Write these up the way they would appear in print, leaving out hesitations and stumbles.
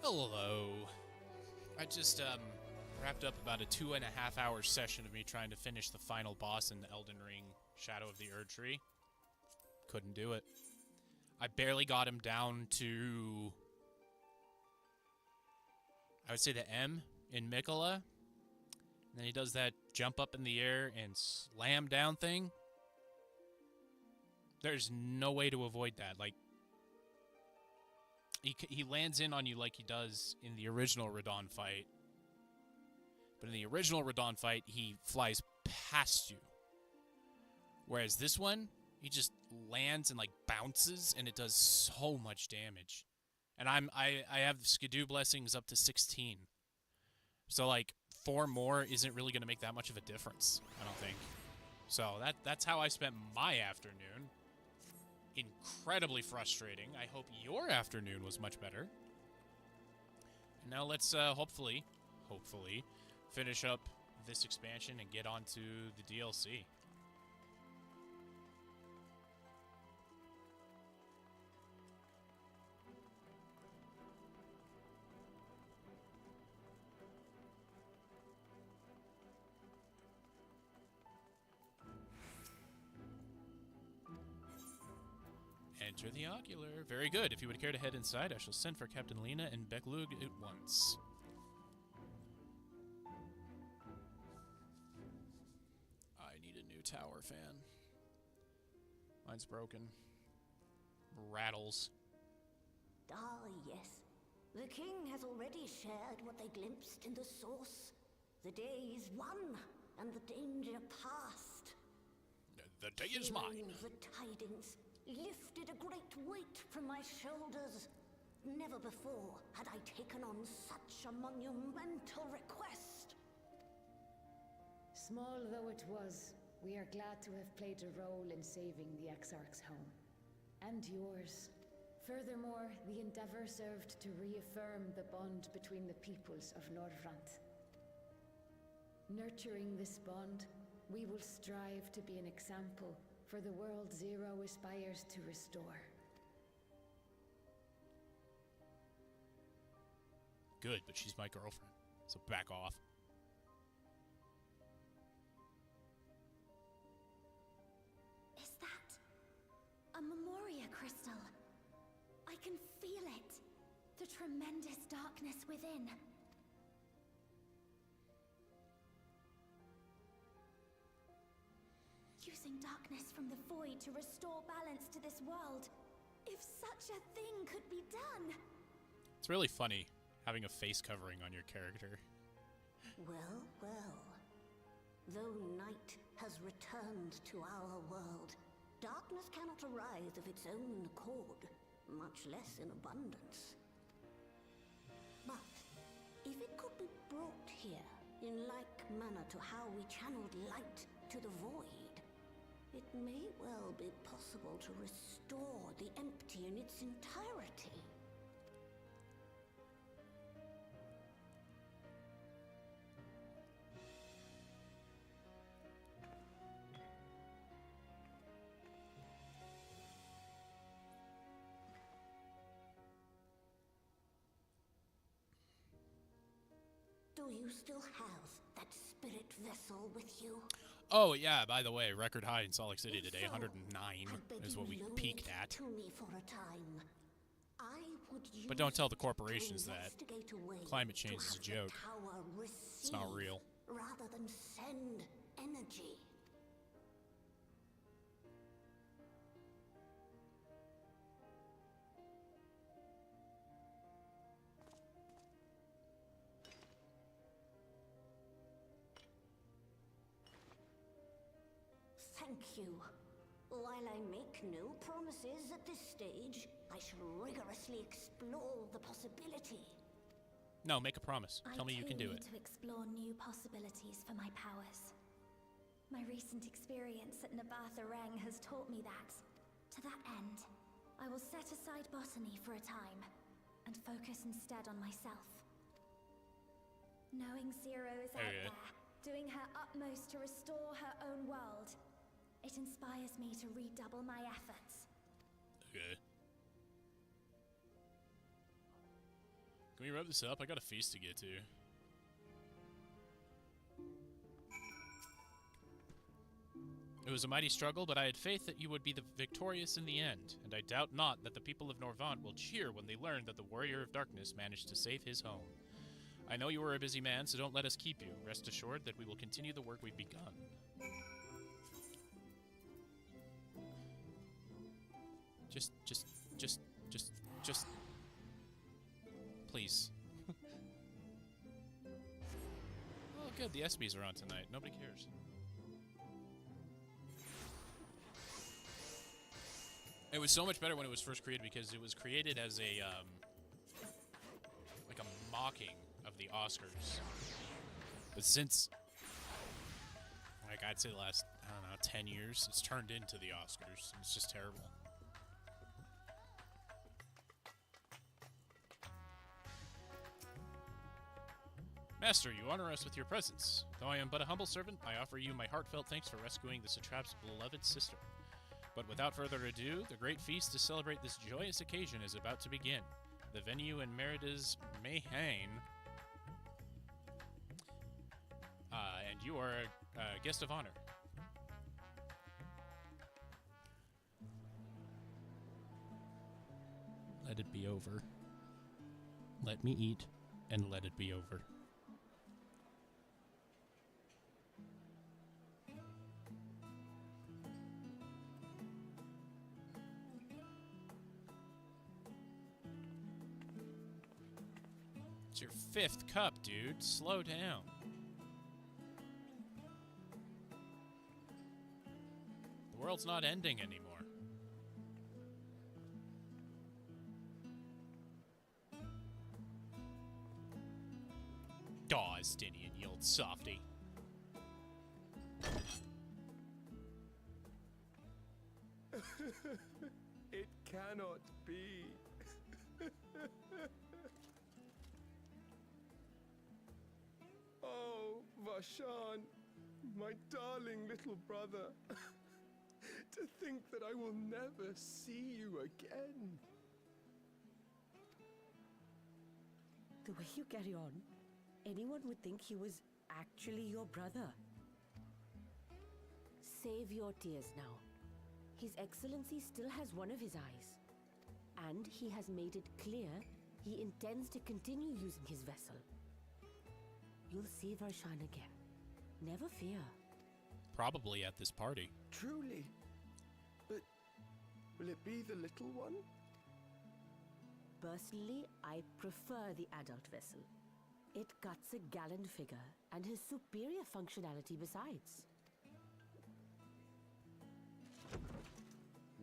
Hello. I just wrapped up about a 2.5-hour session of me trying to finish the final boss in Elden Ring Shadow of the Erdtree. Couldn't do it. I barely got him down to, I would say, the M in Mikola. And then he does that jump up in the air and slam down thing. There's no way to avoid that. Like, he lands in on you like he does in the original Radahn fight. But in the original Radahn fight, he flies past you. Whereas this one, he just lands and like bounces, and it does so much damage. And I have Skidoo blessings up to 16. So like 4 more isn't really going to make that much of a difference, I don't think. So that's how I spent my afternoon. Incredibly frustrating. I hope your afternoon was much better. And now let's hopefully finish up this expansion and get on to the DLC. Enter the ocular. Very good. If you would care to head inside, I shall send for Captain Lena and Beklug at once. I need a new tower fan. Mine's broken. Rattles. Ah, yes. The king has already shared what they glimpsed in the source. The day is won, and the danger past. The day is mine. The tidings lifted a great weight from my shoulders. Never before had I taken on such a monumental request. Small though it was, we are glad to have played a role in saving the Exarch's home. And yours. Furthermore, the endeavor served to reaffirm the bond between the peoples of Norvrant. Nurturing this bond, we will strive to be an example for the world Zero aspires to restore. Good, but she's my girlfriend, so back off. Is that a Memoria crystal? I can feel it. The tremendous darkness within. Using darkness from the void to restore balance to this world. If such a thing could be done. It's really funny having a face covering on your character. Well, well. Though night has returned to our world, darkness cannot arise of its own accord, much less in abundance. But if it could be brought here in like manner to how we channeled light to the void, it may well be possible to restore the empty in its entirety. Do you still have that spirit vessel with you? Oh, yeah, by the way, record high in Salt Lake City today, 109 is what we peaked at. To me for a time. But don't tell the corporations that. Climate change is a joke. It's not real. Rather than send energy. Thank you. While I make no promises at this stage, I shall rigorously explore the possibility. No, make a promise. Tell me you can do it. To explore new possibilities for my powers. My recent experience at Nabatha Reng has taught me that. To that end, I will set aside botany for a time, and focus instead on myself. Knowing Zero is out there, doing her utmost to restore her own world, it inspires me to redouble my efforts. Okay. Can we wrap this up? I got a feast to get to. It was a mighty struggle, but I had faith that you would be the victorious in the end, and I doubt not that the people of Norvant will cheer when they learn that the Warrior of Darkness managed to save his home. I know you are a busy man, so don't let us keep you. Rest assured that we will continue the work we've begun. Just... Please. Oh, good, the ESPYs are on tonight. Nobody cares. It was so much better when it was first created because it was created as a, like a mocking of the Oscars. But since, like, I'd say the last, I don't know, 10 years, it's turned into the Oscars. It's just terrible. Master, you honor us with your presence. Though I am but a humble servant, I offer you my heartfelt thanks for rescuing the satrap's beloved sister. But without further ado, the great feast to celebrate this joyous occasion is about to begin. The venue in Merida's Mayhain. And you are a guest of honor. Let it be over. Let me eat, and let it be over. It's your 5th cup, dude. Slow down. The world's not ending anymore. Aw, Estinian, you old softy. It cannot be. Oh, Vashan, my darling little brother. To think that I will never see you again. The way you carry on, anyone would think he was actually your brother. Save your tears now. His Excellency still has one of his eyes. And he has made it clear he intends to continue using his vessel. You'll see Varshan again. Never fear. Probably at this party. Truly? But will it be the little one? Personally, I prefer the adult vessel. It cuts a gallant figure and has superior functionality besides.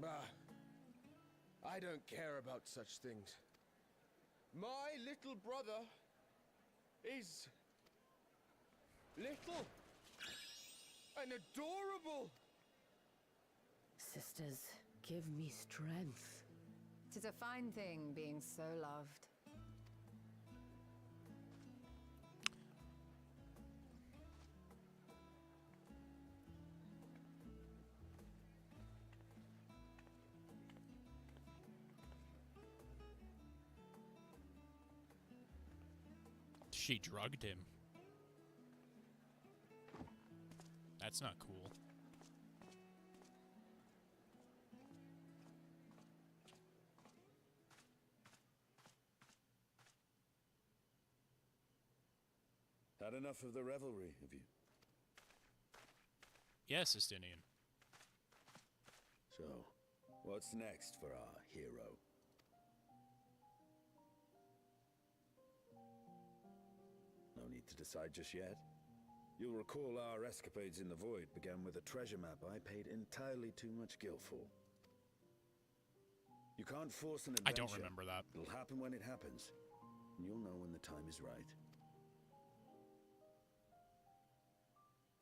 Bah, I don't care about such things. My little brother is little and adorable. Sisters, give me strength. 'Tis a fine thing being so loved. She drugged him. That's not cool. Had enough of the revelry, have you? Yes, Estinian. So, what's next for our hero? No need to decide just yet. You'll recall our escapades in the Void began with a treasure map I paid entirely too much gil for. You can't force an adventure. I don't remember that. It'll happen when it happens, and you'll know when the time is right.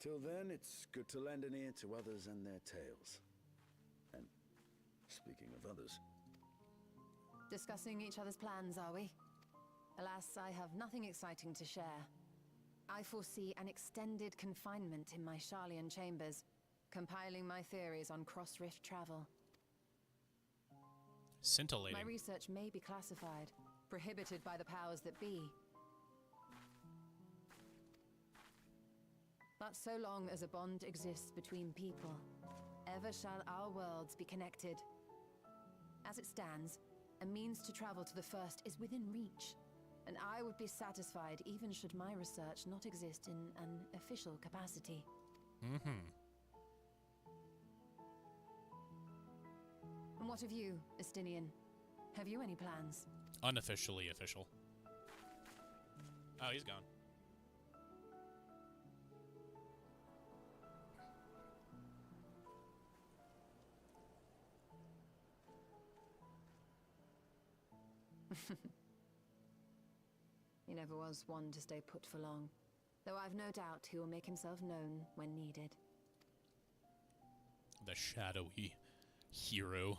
Till then, it's good to lend an ear to others and their tales. And speaking of others... Discussing each other's plans, are we? Alas, I have nothing exciting to share. I foresee an extended confinement in my Sharlayan chambers, compiling my theories on cross-rift travel. Scintillating. My research may be classified, prohibited by the powers that be. But so long as a bond exists between people, ever shall our worlds be connected. As it stands, a means to travel to the First is within reach, and I would be satisfied even should my research not exist in an official capacity. Mm-hmm. And what of you, Estinian? Have you any plans? Unofficially official. Oh, he's gone. He never was one to stay put for long, though I've no doubt he will make himself known when needed. The shadowy hero.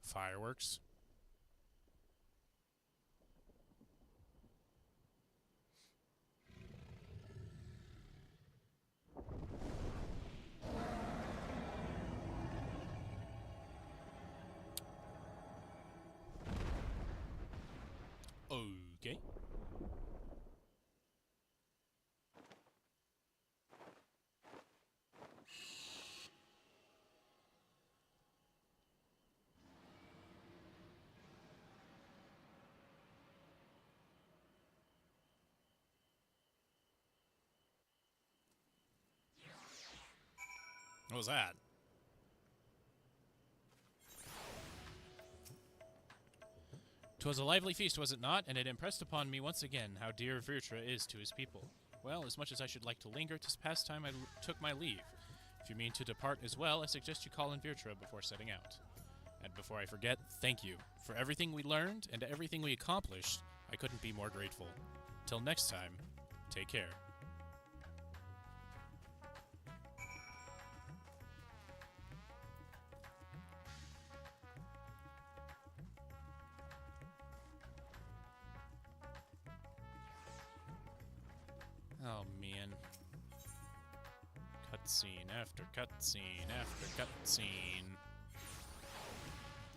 Fireworks. Okay. What was that? 'Twas a lively feast, was it not? And it impressed upon me once again how dear Virtra is to his people. Well, as much as I should like to linger, 'tis past time I took my leave. If you mean to depart as well, I suggest you call in Virtra before setting out. And before I forget, thank you. For everything we learned and everything we accomplished, I couldn't be more grateful. Till next time, take care. Oh, man. Cutscene after cutscene after cutscene.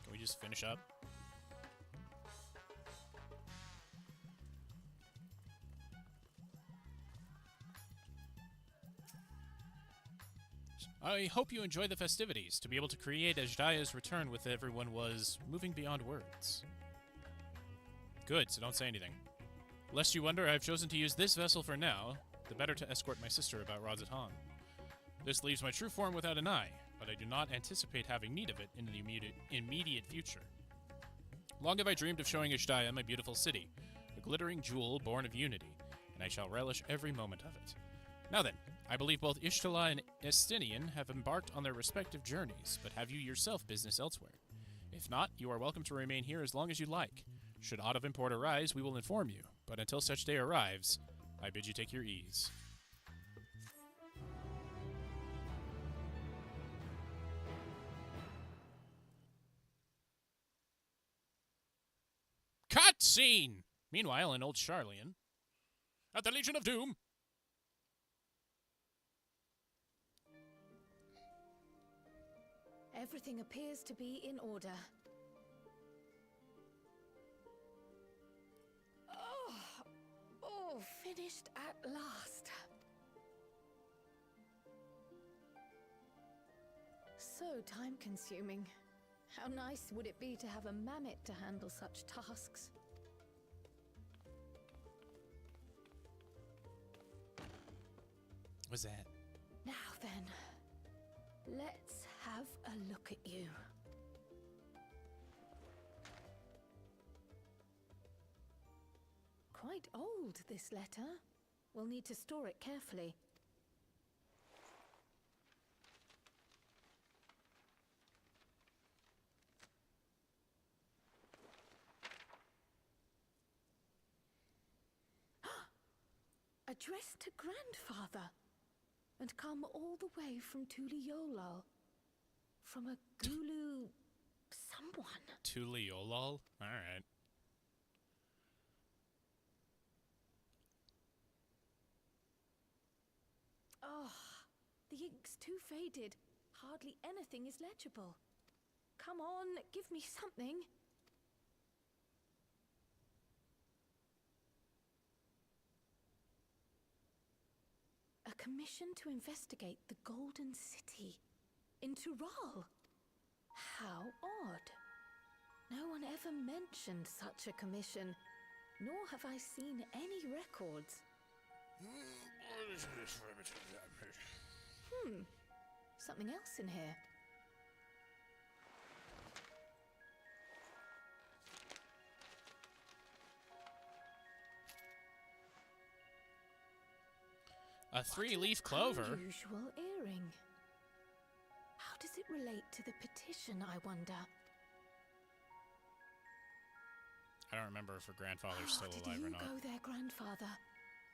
Can we just finish up? I hope you enjoy the festivities. To be able to create Ajdaya's return with everyone was moving beyond words. Good, so don't say anything. Lest you wonder, I've chosen to use this vessel for now, the better to escort my sister about Radz-at-Han. This leaves my true form without an eye, but I do not anticipate having need of it in the immediate future. Long have I dreamed of showing Ajdaya my beautiful city, a glittering jewel born of unity, and I shall relish every moment of it. Now then, I believe both Y'shtola and Estinian have embarked on their respective journeys, but have you yourself business elsewhere? If not, you are welcome to remain here as long as you like. Should aught of import arise, we will inform you, but until such day arrives, I bid you take your ease. Cutscene! Meanwhile, in Old Sharlayan, at the Legion of Doom. Everything appears to be in order. Oh, finished at last. So time-consuming. How nice would it be to have a mammoth to handle such tasks? What's that? Now then, let's have a look at you. Quite old, this letter. We'll need to store it carefully. Addressed to Grandfather, and come all the way from Tuliolal. From a Gulu... someone. Tuliolal? Alright. Oh, the ink's too faded. Hardly anything is legible. Come on, give me something. A commission to investigate the Golden City in Tural. How odd. No one ever mentioned such a commission, nor have I seen any records. Something else in here. A 3-leaf clover? Unusual earring. How does it relate to the petition, I wonder? I don't remember if her grandfather's still alive or not. Did you go there, grandfather?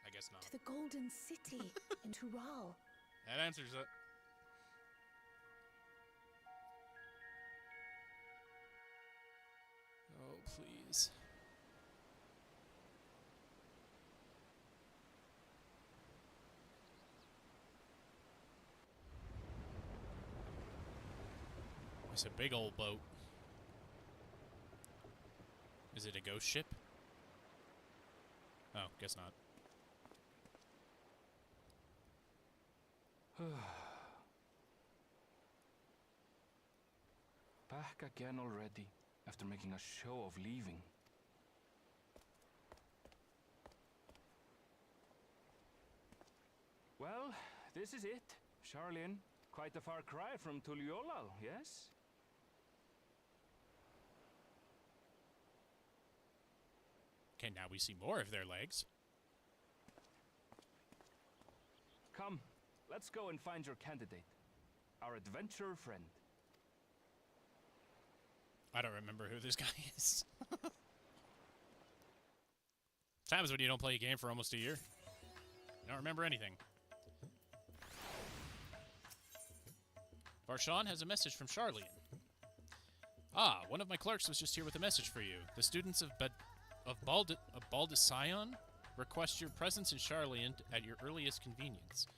I guess not. To the Golden City in Tural. That answers it. Oh, please. It's a big old boat. Is it a ghost ship? Oh, guess not. Back again already, after making a show of leaving. Well, this is it. Sharlayan, quite a far cry from Tuliolal, yes? Okay, now we see more of their legs. Come, let's go and find your candidate. Our adventurer friend. I don't remember who this guy is. Times when you don't play a game for almost a year. You don't remember anything. Varshan has a message from Sharlayan. Ah, one of my clerks was just here with a message for you. The students of Baldesion request your presence in Sharlayan at your earliest convenience.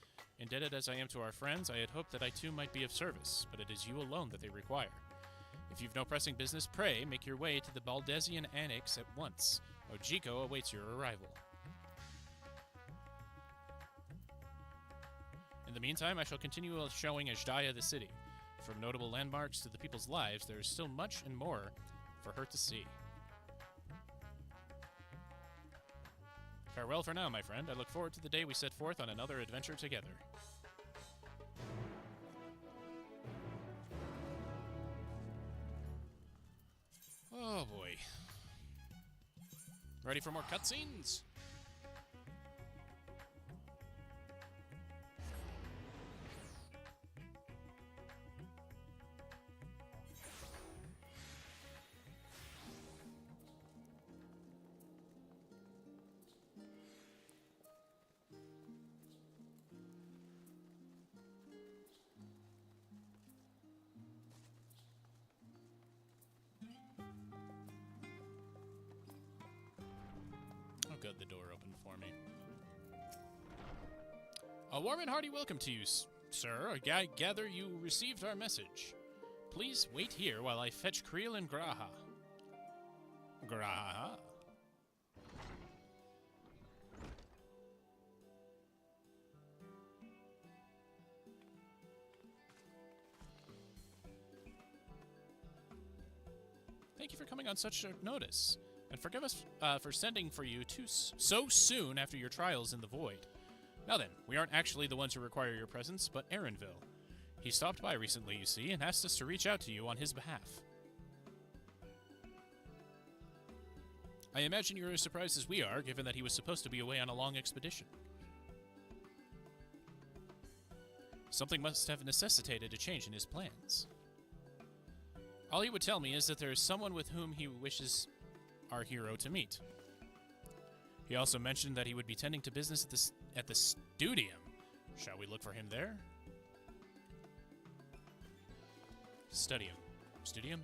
Indebted as I am to our friends, I had hoped that I too might be of service, but it is you alone that they require. If you've no pressing business, pray make your way to the Baldesian Annex at once. Ojiko awaits your arrival. In the meantime, I shall continue showing Azhdaya the city. From notable landmarks to the people's lives, there is still much and more for her to see. Farewell for now, my friend. I look forward to the day we set forth on another adventure together. Oh boy. Ready for more cutscenes? Oh, good, the door opened for me. A warm and hearty welcome to you, sir. I gather you received our message. Please wait here while I fetch Creel and Graha. Graha? Thank you for coming on such short notice. And forgive us for sending for you so soon after your trials in the Void. Now then, we aren't actually the ones who require your presence, but Erenville. He stopped by recently, you see, and asked us to reach out to you on his behalf. I imagine you're as surprised as we are, given that he was supposed to be away on a long expedition. Something must have necessitated a change in his plans. All he would tell me is that there is someone with whom he wishes our hero to meet. He also mentioned that he would be tending to business at the Studium. Shall we look for him there? Studium. Studium?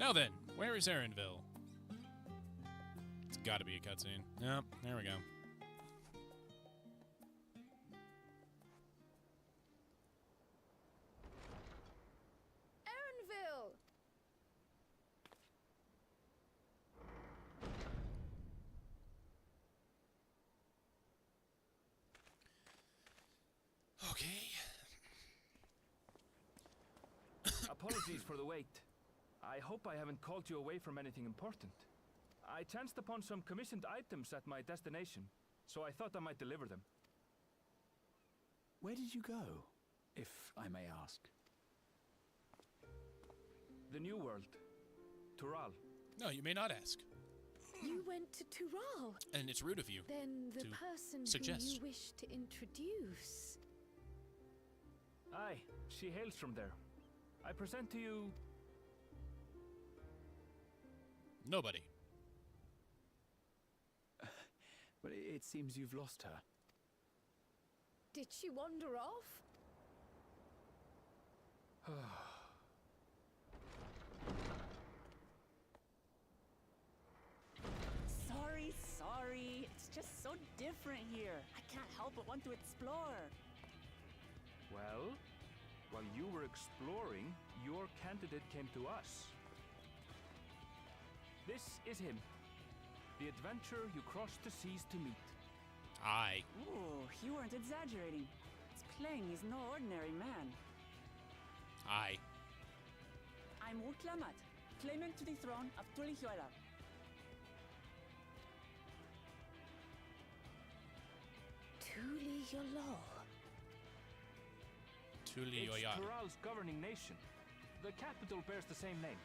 Now then, where is Erinville? It's gotta be a cutscene. Yep, there we go. Erinville! Okay. Apologies for the wait. I hope I haven't called you away from anything important. I chanced upon some commissioned items at my destination, so I thought I might deliver them. Where did you go, if I may ask? The New World. Tural. No, you may not ask. You went to Tural. And it's rude of you. Then the To person suggest. who you wish to introduce. Aye, she hails from there. I present to you... Nobody. But it seems you've lost her. Did she wander off? Sorry. It's just so different here. I can't help but want to explore. Well, while you were exploring, your candidate came to us. This is him. The adventurer you crossed the seas to meet. Aye. Ooh, you weren't exaggerating. It's plain he's no ordinary man. Aye. I'm Uklamat, claimant to the throne of Tulihuela. Tuli Yolol. Tuli It's Oyar. Tural's governing nation. The capital bears the same name.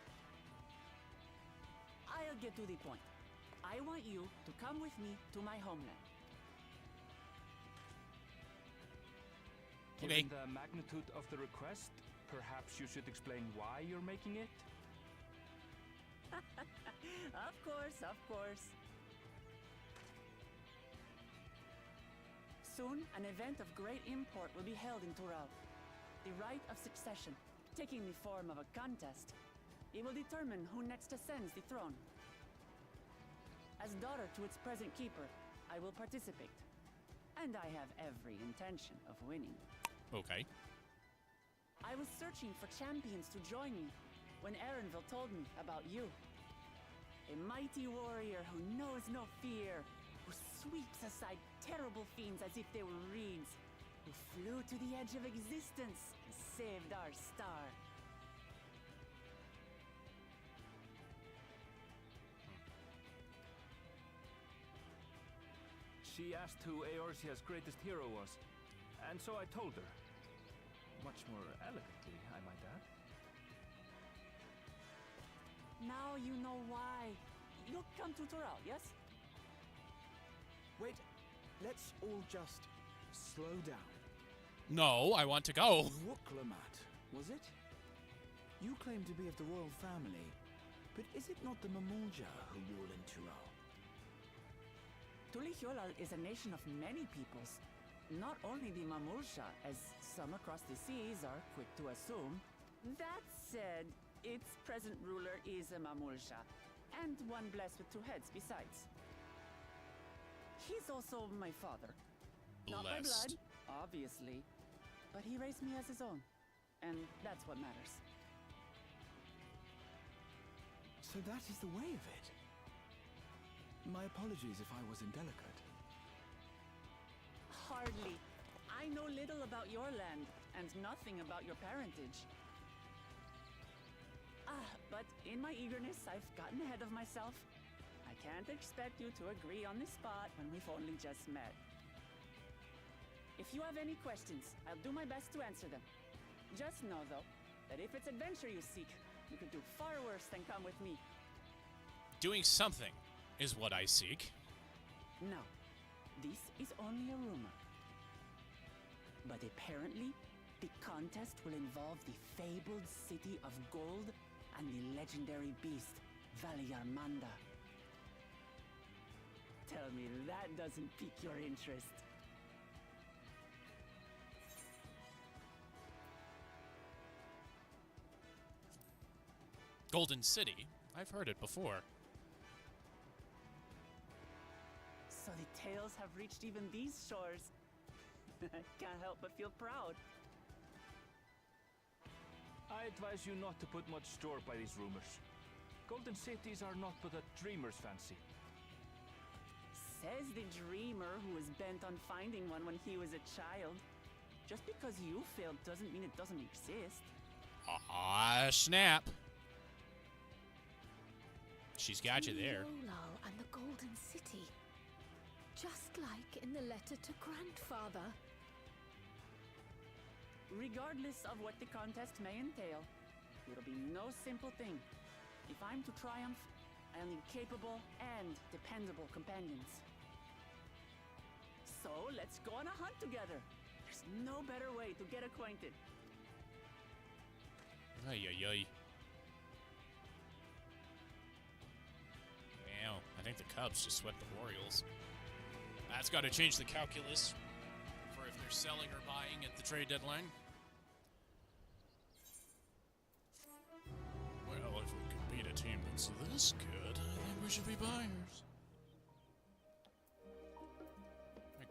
I'll get to the point. I want you to come with me to my homeland. Okay. Given the magnitude of the request, perhaps you should explain why you're making it? Of course. Soon, an event of great import will be held in Tural. The rite of succession, taking the form of a contest. It will determine who next ascends the throne. As daughter to its present keeper, I will participate. And I have every intention of winning. Okay. I was searching for champions to join me when Erinville told me about you. A mighty warrior who knows no fear, who sweeps aside terrible fiends as if they were reeds, who flew to the edge of existence and saved our star. She asked who Eorzea's greatest hero was, and so I told her. Much more elegantly, I might add. Now you know why. You'll come to Tural, yes? Wait, let's all just slow down. No, I want to go. Wuklamat, was it? You claim to be of the royal family, but is it not the Mamulja who rule in Tural? Tulihuela is a nation of many peoples. Not only the Mamulsha, as some across the seas are quick to assume. That said, its present ruler is a Mamulsha, and one blessed with two heads besides. He's also my father. Not by blood, Blessed. obviously, but he raised me as his own, and that's what matters. So that is the way of it. My apologies if I was indelicate. Hardly. I know little about your land, and nothing about your parentage. But in my eagerness, I've gotten ahead of myself. I can't expect you to agree on the spot when we've only just met. If you have any questions, I'll do my best to answer them. Just know, though, that if it's adventure you seek, you could do far worse than come with me. Doing something is what I seek. No, this is only a rumor. But apparently, the contest will involve the fabled city of gold and the legendary beast, Valiarmanda. Tell me that doesn't pique your interest. Golden City. I've heard it before. So the tales have reached even these shores. Can't help but feel proud. I advise you not to put much store by these rumors. Golden cities are not but a dreamer's fancy. Says the dreamer who was bent on finding one when he was a child. Just because you failed doesn't mean it doesn't exist. Ah, snap. She's got you there. Olal and the Golden City. Just like in the letter to Grandfather. Regardless of what the contest may entail, it'll be no simple thing. If I'm to triumph, I'll need capable and dependable companions. So let's go on a hunt together. There's no better way to get acquainted. Ay, ay, ay. Wow, I think the Cubs just swept the Orioles. That's got to change the calculus for if they're selling or buying at the trade deadline. Well, if we could beat a team that's this good, I think we should be buyers.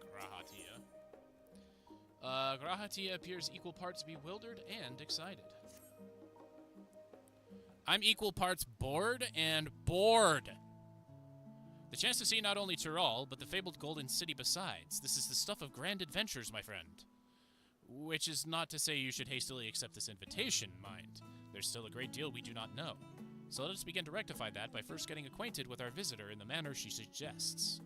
Grahatia. Grahatia appears equal parts bewildered and excited. I'm equal parts bored and bored. The chance to see not only Tyrol, but the fabled Golden City besides. This is the stuff of grand adventures, my friend. Which is not to say you should hastily accept this invitation, mind. There's still a great deal we do not know. So let us begin to rectify that by first getting acquainted with our visitor in the manner she suggests.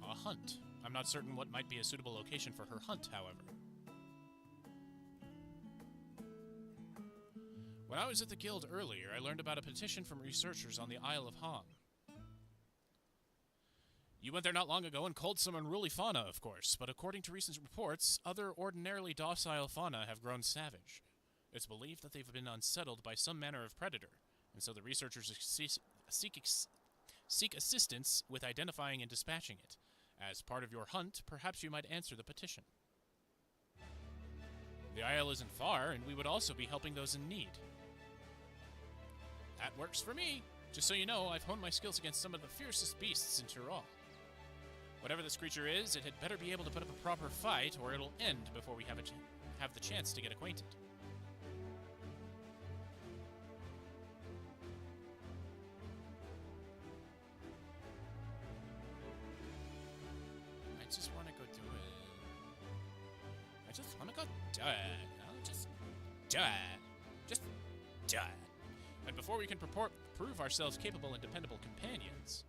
A hunt. I'm not certain what might be a suitable location for her hunt, however. When I was at the guild earlier, I learned about a petition from researchers on the Isle of Hong. You went there not long ago and culled some unruly fauna, of course, but according to recent reports, other ordinarily docile fauna have grown savage. It's believed that they've been unsettled by some manner of predator, and so the researchers seek assistance with identifying and dispatching it. As part of your hunt, perhaps you might answer the petition. The isle isn't far, and we would also be helping those in need. That works for me. Just so you know, I've honed my skills against some of the fiercest beasts in Tyrol. Whatever this creature is, it had better be able to put up a proper fight, or it'll end before we have the chance to get acquainted. I just want to go do it. I just want to go do it. I'll just do it. Just do it. And before we can prove ourselves capable and dependable companions...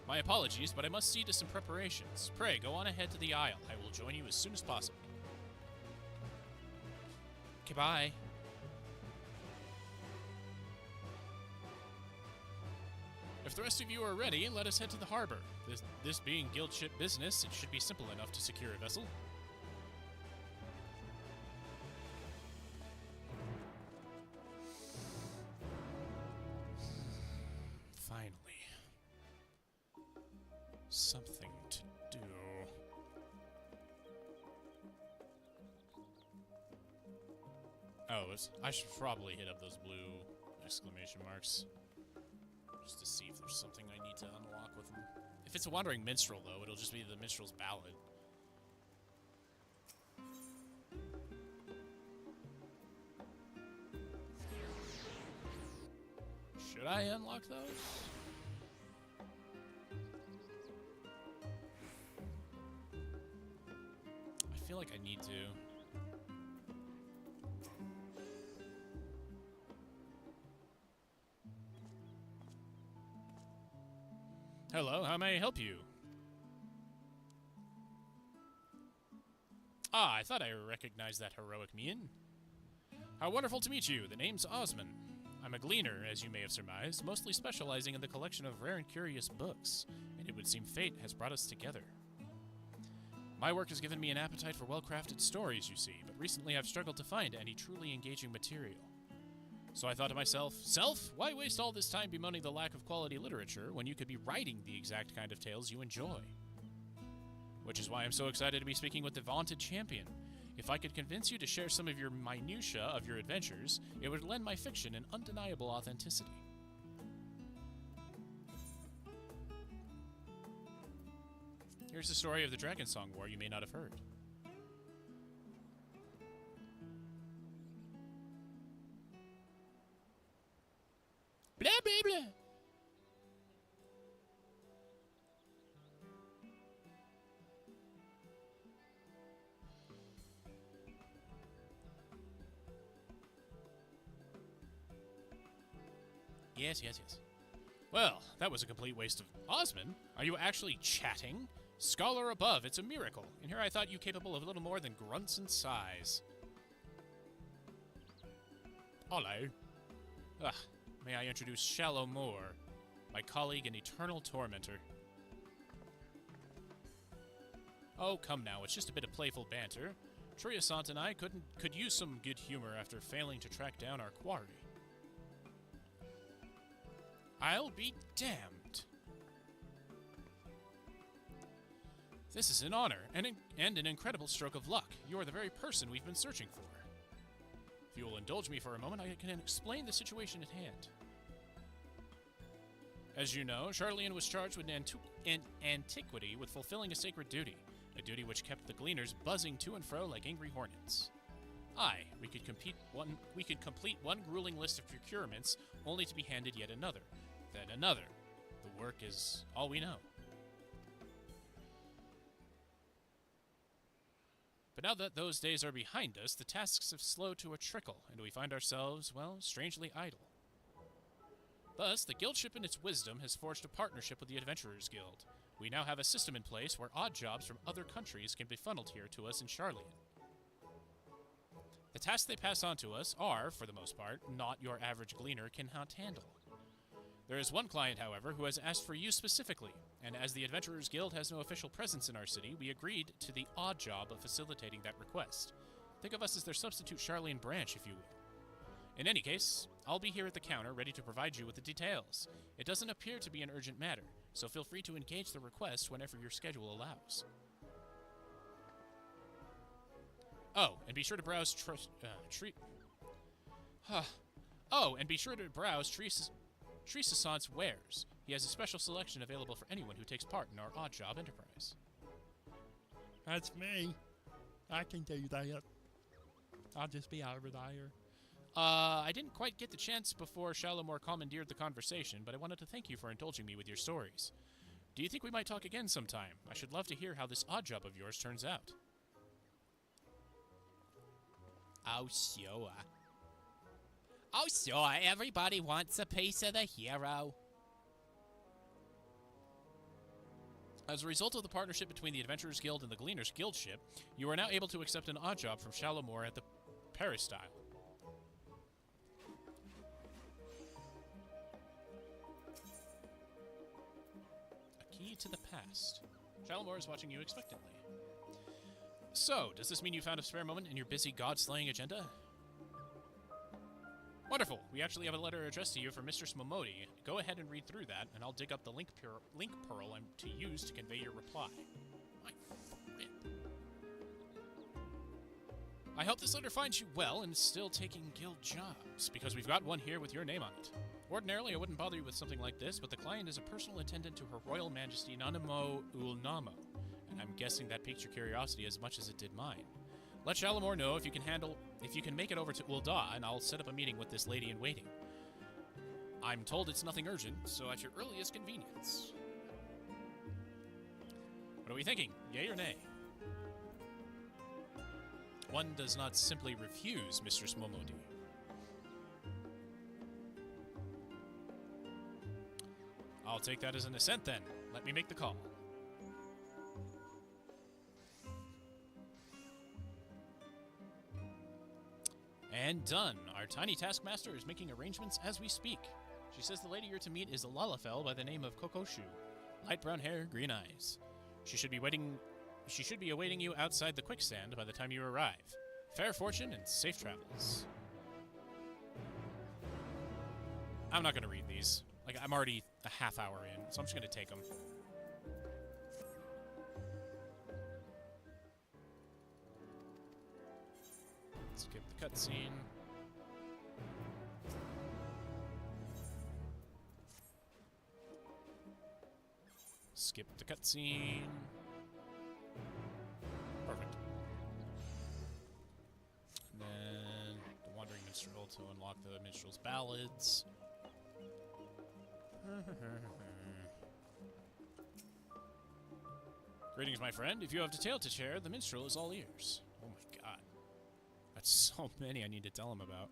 My apologies, but I must see to some preparations. Pray, go on ahead to the Isle. I will join you as soon as possible. Okay, bye. If the rest of you are ready, let us head to the harbor. This being guild ship business, it should be simple enough to secure a vessel. Finally. Something to do. Oh, I should probably hit up those blue exclamation marks. Just to see if there's something I need to unlock with them. If it's a Wandering Minstrel, though, it'll just be the Minstrel's Ballad. Should I unlock those? I feel like I need to. Hello, how may I help you? Ah, I thought I recognized that heroic mien. How wonderful to meet you. The name's Osman. I'm a gleaner, as you may have surmised, mostly specializing in the collection of rare and curious books, and it would seem fate has brought us together. My work has given me an appetite for well-crafted stories, you see, but recently I've struggled to find any truly engaging material. So I thought to myself, Self, why waste all this time bemoaning the lack of quality literature when you could be writing the exact kind of tales you enjoy? which is why I'm so excited to be speaking with the vaunted champion. If I could convince you to share some of your minutiae of your adventures, it would lend my fiction an undeniable authenticity. Here's the story of the Dragonsong War you may not have heard. Blah, blah, blah. Yes. Well, that was a complete waste of... Osmond, are you actually chatting? Scholar above, it's a miracle. And here I thought you capable of little more than grunts and sighs. Hello. May I introduce Shallow Moore, my colleague and eternal tormentor. Oh, come now, it's just a bit of playful banter. Triasant and I could use some good humor after failing to track down our quarry. I'll be damned. This is an honor and an incredible stroke of luck. You are the very person we've been searching for. If you will indulge me for a moment, I can explain the situation at hand. As you know, Charlian was charged with antiquity with fulfilling a sacred duty, a duty which kept the gleaners buzzing to and fro like angry hornets. Aye, we could complete one grueling list of procurements, only to be handed yet another, then another. The work is all we know. But now that those days are behind us, the tasks have slowed to a trickle, and we find ourselves, well, strangely idle. Thus, the Guildship in its wisdom has forged a partnership with the Adventurers Guild. We now have a system in place where odd jobs from other countries can be funneled here to us in Charlian. The tasks they pass on to us are, for the most part, not your average gleaner cannot handle. There is one client, however, who has asked for you specifically, and as the Adventurers Guild has no official presence in our city, we agreed to the odd job of facilitating that request. Think of us as their substitute Charlian branch, if you will. In any case, I'll be here at the counter ready to provide you with the details. It doesn't appear to be an urgent matter, so feel free to engage the request whenever your schedule allows. Oh, and be sure to browse Trisasant's wares. He has a special selection available for anyone who takes part in our odd job enterprise. That's me. I can do that. I'll just be over there. I didn't quite get the chance before Shallowmore commandeered the conversation, but I wanted to thank you for indulging me with your stories. Do you think we might talk again sometime? I should love to hear how this odd job of yours turns out. Oh, sure. Oh, sure. Everybody wants a piece of the hero. As a result of the partnership between the Adventurers Guild and the Gleaners Guildship, you are now able to accept an odd job from Shallowmore at the Peristyle. A key to the past. Shallowmore is watching you expectantly. So, does this mean you found a spare moment in your busy god-slaying agenda? Wonderful. We actually have a letter addressed to you from Mistress Momodi. Go ahead and read through that, and I'll dig up the link pearl I'm to use to convey your reply. My friend. I hope this letter finds you well and still taking guild jobs, because we've got one here with your name on it. Ordinarily, I wouldn't bother you with something like this, but the client is a personal attendant to Her Royal Majesty Nanamo Ulnamo, and I'm guessing that piqued your curiosity as much as it did mine. Let Shallowmore know if you can make it over to Ul'dah, and I'll set up a meeting with this lady in waiting. I'm told it's nothing urgent, so at your earliest convenience. What are we thinking? Yay or nay? One does not simply refuse, Mistress Momodi. I'll take that as an assent then. Let me make the call. And done. Our tiny taskmaster is making arrangements as we speak. She says the lady you're to meet is a Lalafell by the name of Kokoshu. Light brown hair, green eyes. She should be awaiting you outside the quicksand by the time you arrive. Fair fortune and safe travels. I'm not going to read these. Like, I'm already a half hour in, so I'm just going to take them. Skip the cutscene. Skip the cutscene. Perfect. And then the Wandering Minstrel to unlock the Minstrel's Ballads. Greetings, my friend. If you have a tale to share, the minstrel is all ears. Oh my god. That's so many I need to tell him about.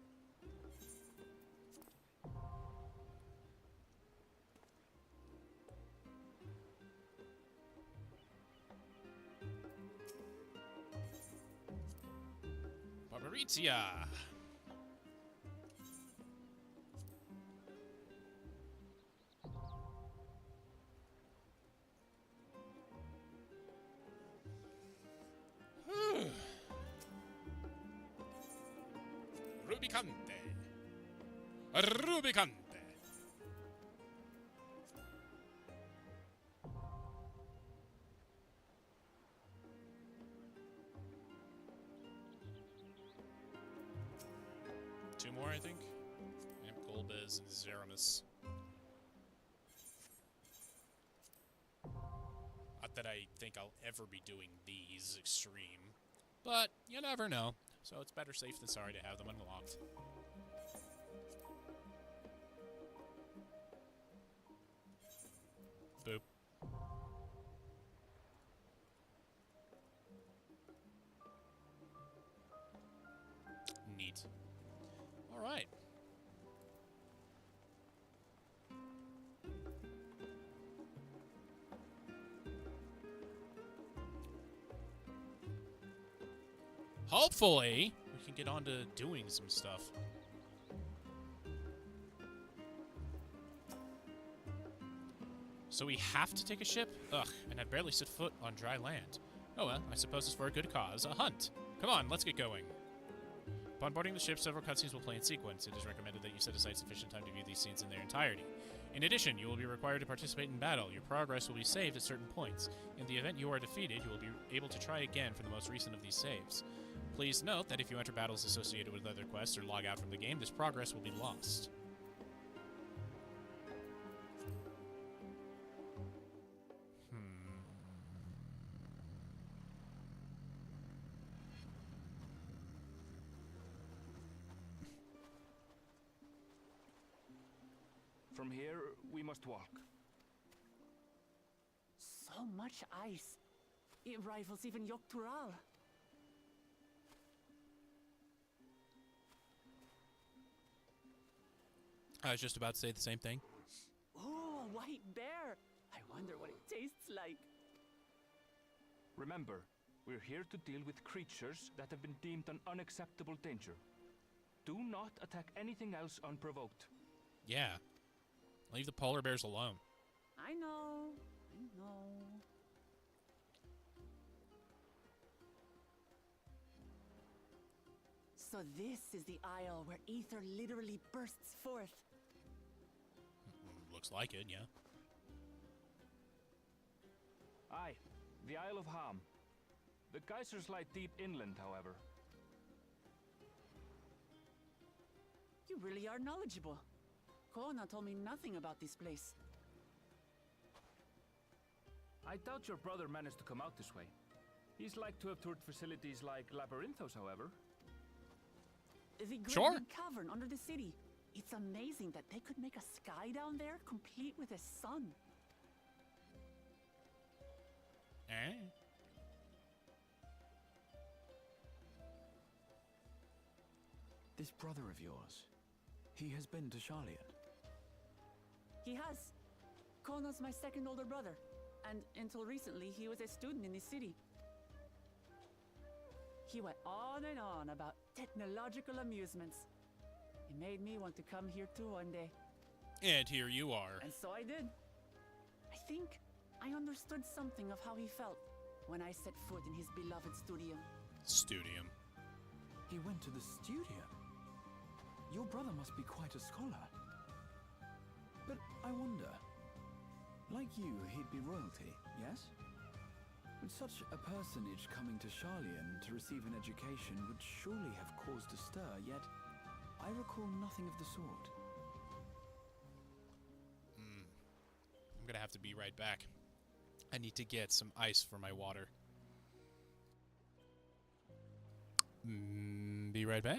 Barbarizia! Rubicante. Rubicante. Two more, I think. Amp Golbez and Zeramis. Not that I think I'll ever be doing these extreme, but you never know. So it's better safe than sorry to have them unlocked. Boop. Neat. All right. Hopefully, we can get on to doing some stuff. So we have to take a ship? Ugh, and I've barely set foot on dry land. Oh well, I suppose it's for a good cause, a hunt. Come on, let's get going. Upon boarding the ship, several cutscenes will play in sequence. It is recommended that you set aside sufficient time to view these scenes in their entirety. In addition, you will be required to participate in battle. Your progress will be saved at certain points. In the event you are defeated, you will be able to try again for the most recent of these saves. Please note that if you enter battles associated with other quests or log out from the game, this progress will be lost. From here, we must walk. So much ice. It rivals even Yogg-Tural. I was just about to say the same thing. Oh, a white bear! I wonder what it tastes like. Remember, we're here to deal with creatures that have been deemed an unacceptable danger. Do not attack anything else unprovoked. Yeah. Leave the polar bears alone. I know. I know. So this is the isle where ether literally bursts forth. Looks like it, yeah. Aye, the Isle of Ham. The geysers lie deep inland, however. You really are knowledgeable. Kona told me nothing about this place. I doubt your brother managed to come out this way. He's like to have toured facilities like Labyrinthos, however. The great Sure. big cavern under the city. It's amazing that they could make a sky down there complete with a sun. Eh? This brother of yours, he has been to Charliot. He has. Kona's my second older brother. And until recently, he was a student in the city. He went on and on about technological amusements. It made me want to come here too one day. And here you are. And so I did. I think I understood something of how he felt when I set foot in his beloved studium. Studium. He went to the studium. Your brother must be quite a scholar. But I wonder, like you, he'd be royalty, yes? But Such a personage coming to Sharlayan to receive an education would surely have caused a stir, yet I recall nothing of the sort. I'm gonna have to be right back. I need to get some ice for my water. Be right back.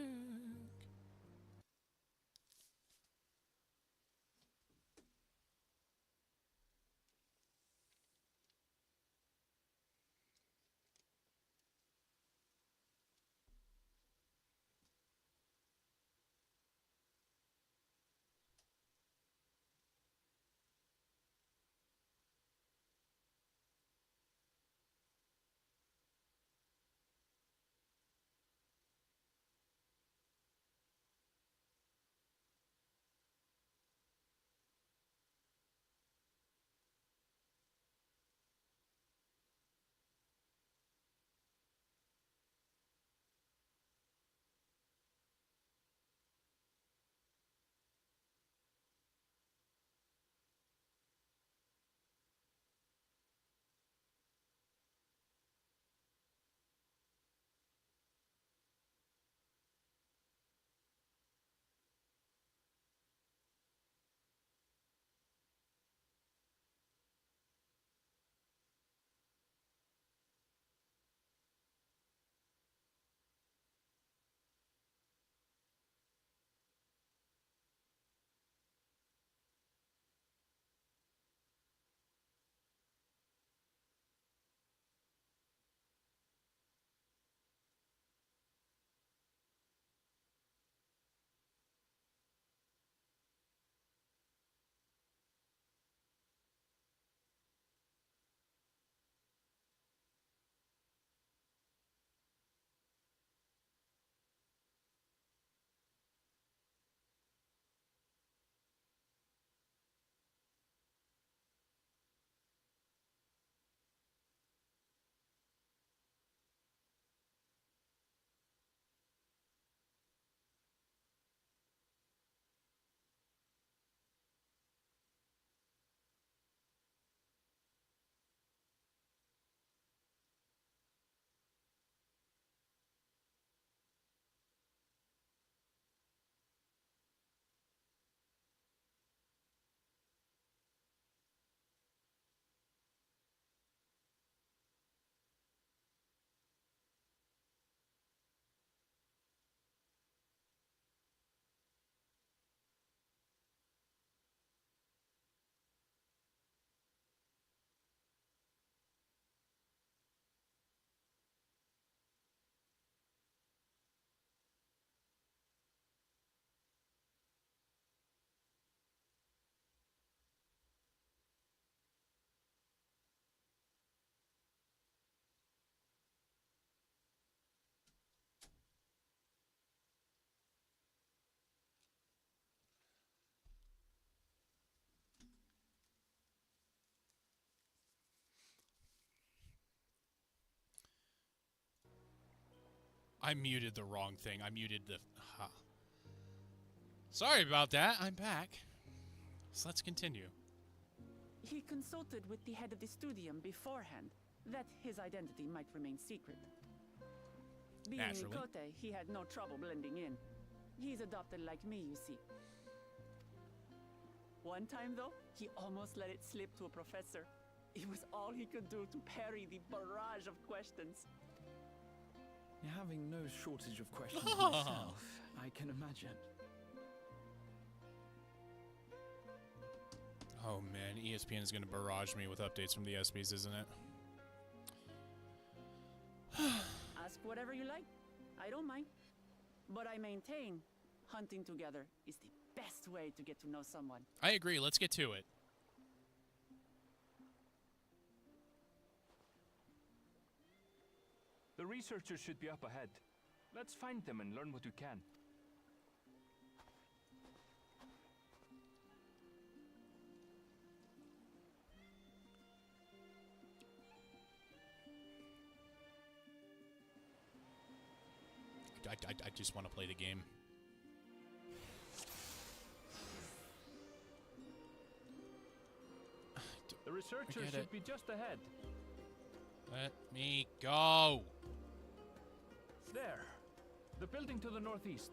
I muted the wrong thing. I muted the... Sorry about that. I'm back. So let's continue. He consulted with the head of the studium beforehand, that his identity might remain secret. Being Naturally. Mikote, he had no trouble blending in. He's adopted like me, you see. One time, though, he almost let it slip to a professor. It was all he could do to parry the barrage of questions. Having no shortage of questions myself, I can imagine. Oh man, ESPN is going to barrage me with updates from the ESPYs, isn't it? Ask whatever you like. I don't mind. But I maintain hunting together is the best way to get to know someone. I agree. Let's get to it. The researchers should be up ahead. Let's find them and learn what we can. I just want to play the game. The researchers should be just ahead. Let me go. There. The building to the northeast.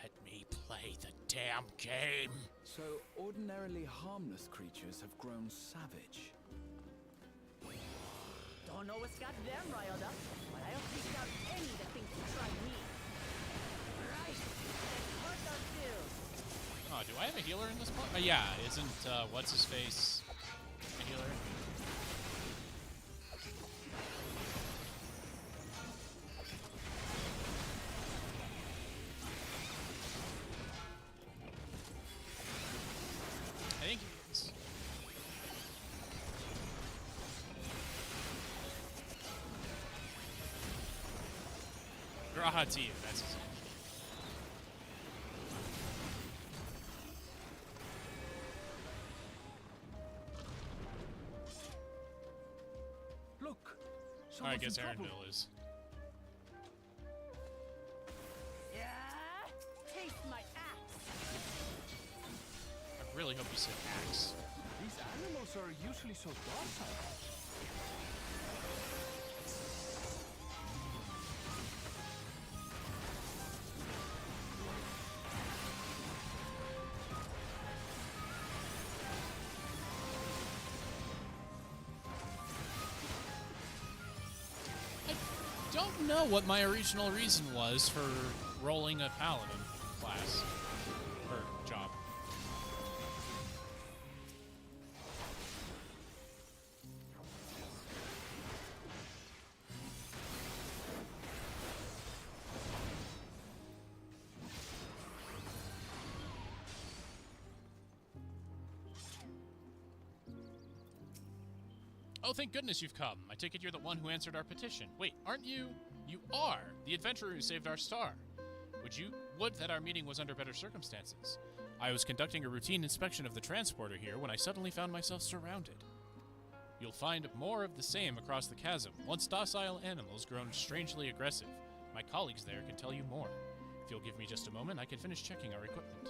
Let me play the damn game. So, ordinarily harmless creatures have grown savage. Don't know what's got them riled up, but I'll take out any that thinks to try me. Right, let's hurt our bills. Oh, do I have a healer in this part? Yeah, isn't, what's his face a healer? I think he is. Grahatia, that's his name. Look! I someone's guess in trouble. Arendelle is. Yeah, taste my axe. I really hope you said axe. These animals are usually so docile. I don't know what my original reason was for rolling a paladin class or job. Oh, thank goodness you've come. I take it you're the one who answered our petition. Wait, aren't you? You are the adventurer who saved our star. Would that our meeting was under better circumstances. I was conducting a routine inspection of the transporter here when I suddenly found myself surrounded. You'll find more of the same across the chasm, once docile animals grown strangely aggressive. My colleagues there can tell you more. If you'll give me just a moment, I can finish checking our equipment.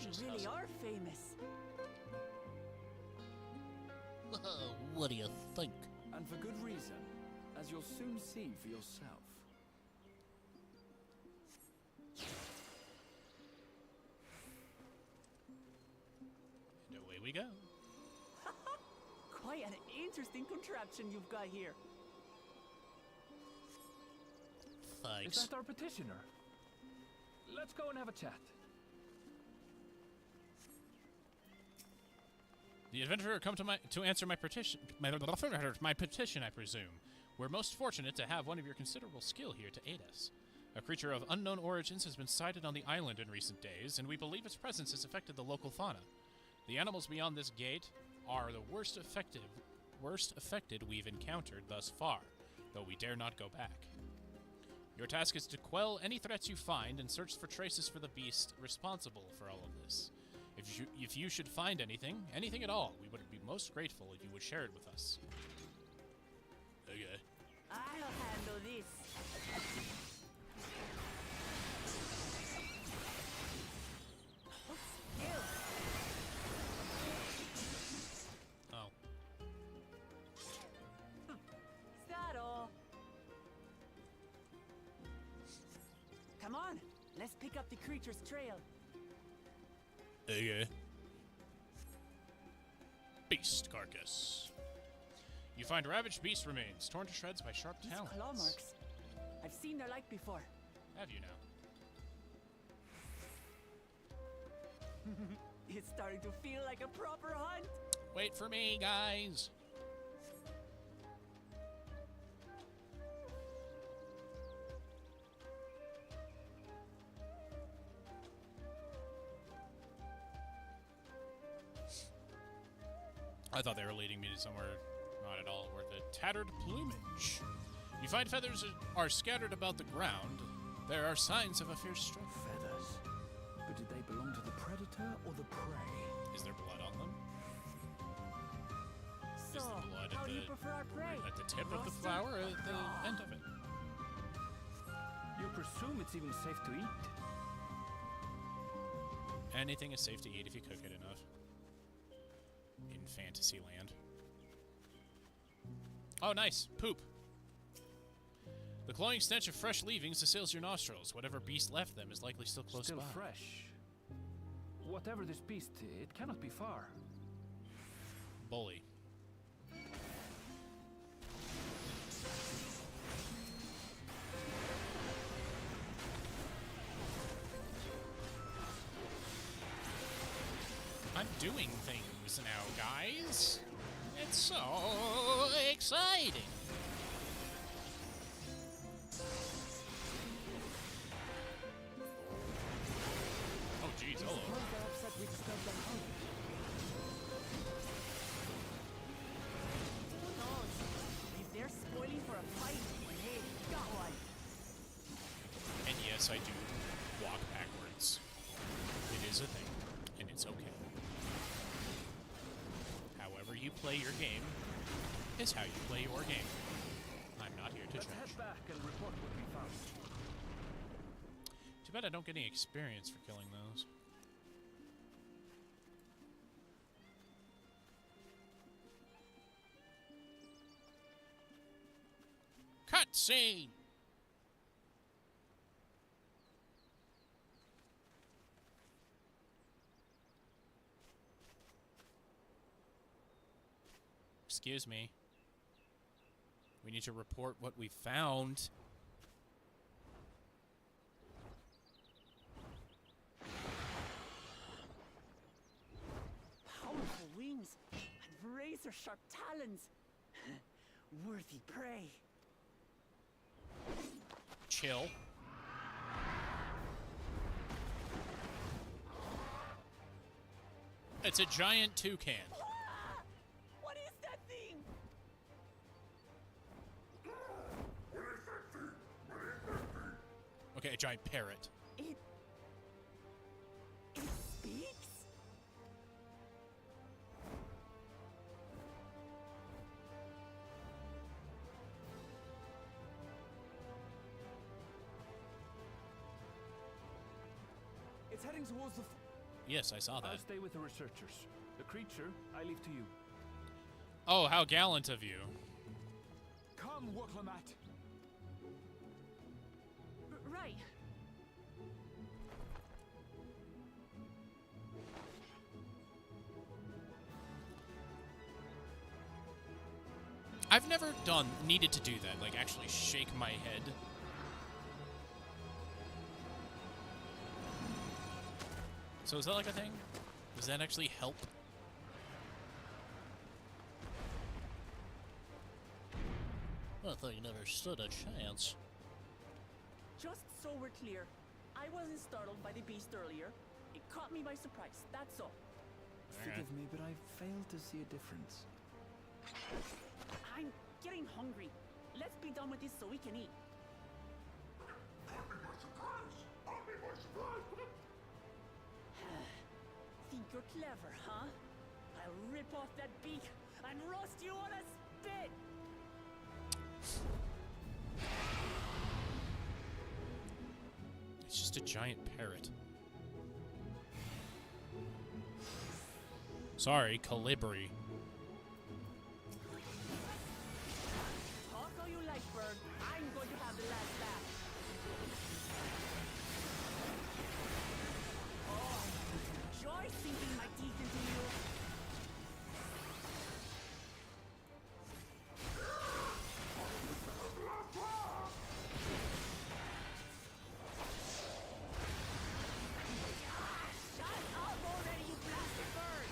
You really are famous. What do you think? And for good reason, as you'll soon see for yourself. And away we go. Quite an interesting contraption you've got here. Thanks. Is that our petitioner? Let's go and have a chat. The adventurer come to answer my petition. My petition, I presume. We're most fortunate to have one of your considerable skill here to aid us. A creature of unknown origins has been sighted on the island in recent days, and we believe its presence has affected the local fauna. The animals beyond this gate are the worst affected we've encountered thus far, though we dare not go back. Your task is to quell any threats you find and search for traces for the beast responsible for all of this. If you should find anything at all, we would be most grateful if you would share it with us. Okay. I'll handle this. Oh. Is that all? Come on, let's pick up the creature's trail. Okay. Beast carcass. You find ravaged beast remains, torn to shreds by sharp These talons. claw marks. I've seen their like before. Have you now? It's starting to feel like a proper hunt. Wait for me, guys. I thought they were leading me to somewhere not at all worth it. Tattered plumage. You find feathers are scattered about the ground. There are signs of a fierce struggle. Feathers. But did they belong to the predator or the prey? Is there blood on them? So, Is the blood how at do you prefer our prey? at the tip of the Roasted? flower or at the end of it? You presume it's even safe to eat? Anything is safe to eat if you cook it enough. In Fantasyland. Oh, nice. Poop. The cloying stench of fresh leavings assails your nostrils. Whatever beast left them is likely still close by. Still fresh. Whatever this beast, it cannot be far. Bully. I'm doing things now, guys. It's so exciting. Oh, jeez, hello. If they're spoiling for a fight, hey, got one. And yes, I do walk backwards. It is a thing, and it's okay. However you play your game is how you play your game. I'm not here to Let's judge. head back and report what we found. Too bad I don't get any experience for killing those. Cutscene! Excuse me. We need to report what we found. Powerful wings and razor-sharp talons. Worthy prey. Chill. It's a giant toucan. Ah! What is that thing? Okay, a giant parrot. It speaks? It's heading towards the... Yes, I saw that. I'll stay with the researchers. The creature, I leave to you. Oh, how gallant of you. Come, Woklamat. Right. I've never needed to do that, like actually shake my head. So is that like a thing? Does that actually help? I thought you never stood a chance. Just so we're clear, I wasn't startled by the beast earlier. It caught me by surprise, that's all. Forgive me, but I failed to see a difference. I'm getting hungry. Let's be done with this so we can eat. Think you're clever, huh? I'll rip off that beak and roast you on a spit! It's just a giant parrot. Sorry, Calibri. Talk all you like, bird. I'm going to have the last laugh. Oh, I enjoy sinking my teeth into you. Shut up already, you blasted bird!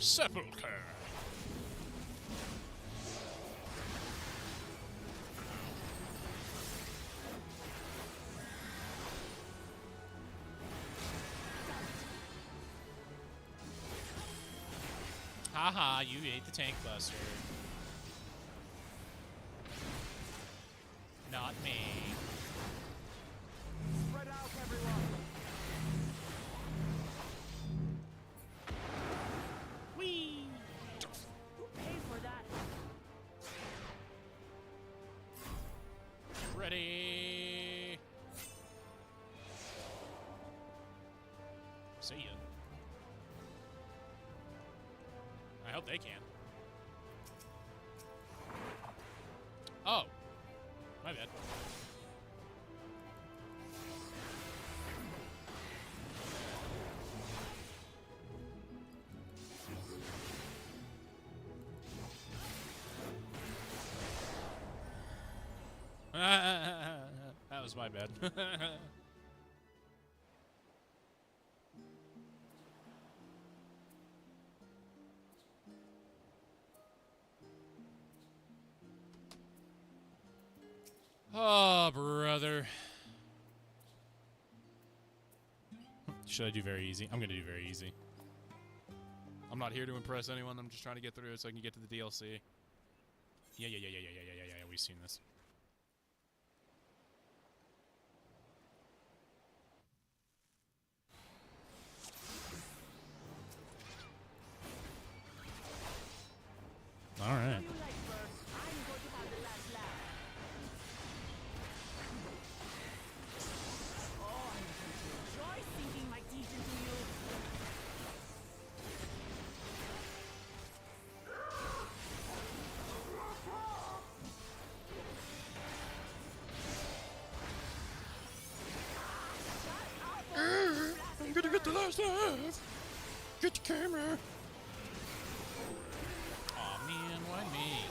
Sepulchre. Haha, you ate the tank buster. Not me. Spread out, everyone. Whee! Who paid for that? Ready. See ya. I hope they can. Oh. My bad. That was my bad. Oh, brother. Should I do very easy? I'm going to do very easy. I'm not here to impress anyone. I'm just trying to get through it so I can get to the DLC. Yeah. We've seen this. All right. I'm gonna get the last laugh. Get the camera. Aw, man, why me?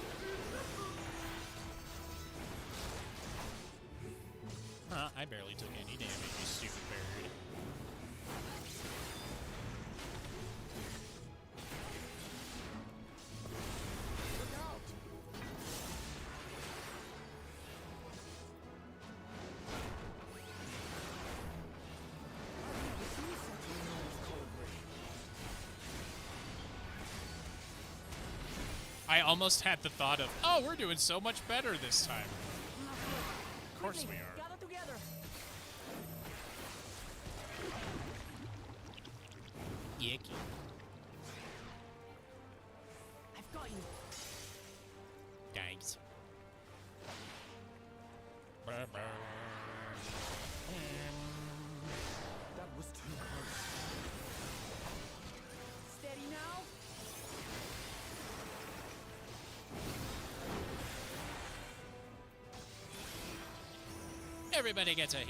I barely took any damage, you stupid bird. I almost had the thought of, oh, we're doing so much better this time. Of course we are. Gather together. Yicky. I've got you. Thanks. That was too close. Steady now. Everybody gets a heal.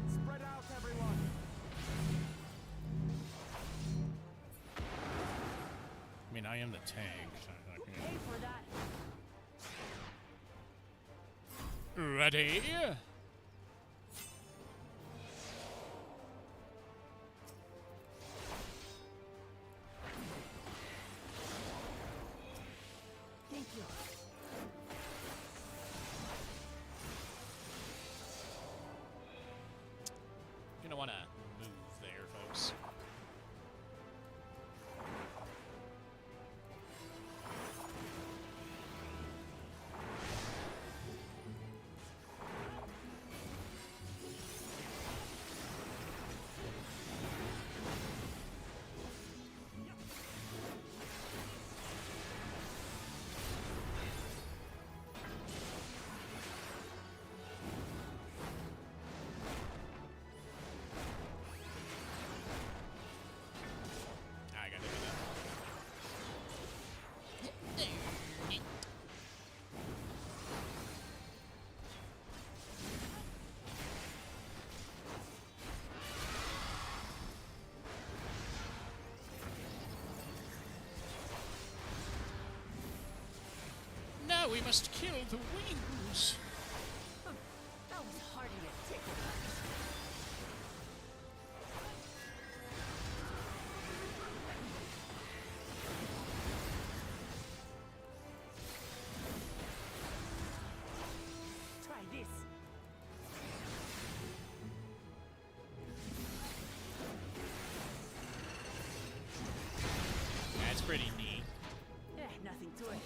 Spread out, everyone. I mean, I am the tank. Who paid for that? Ready? Thank you. You're gonna want to move there, folks. must kill the wings. That was hardly a tickle. Try this. That's pretty neat. Nothing to it.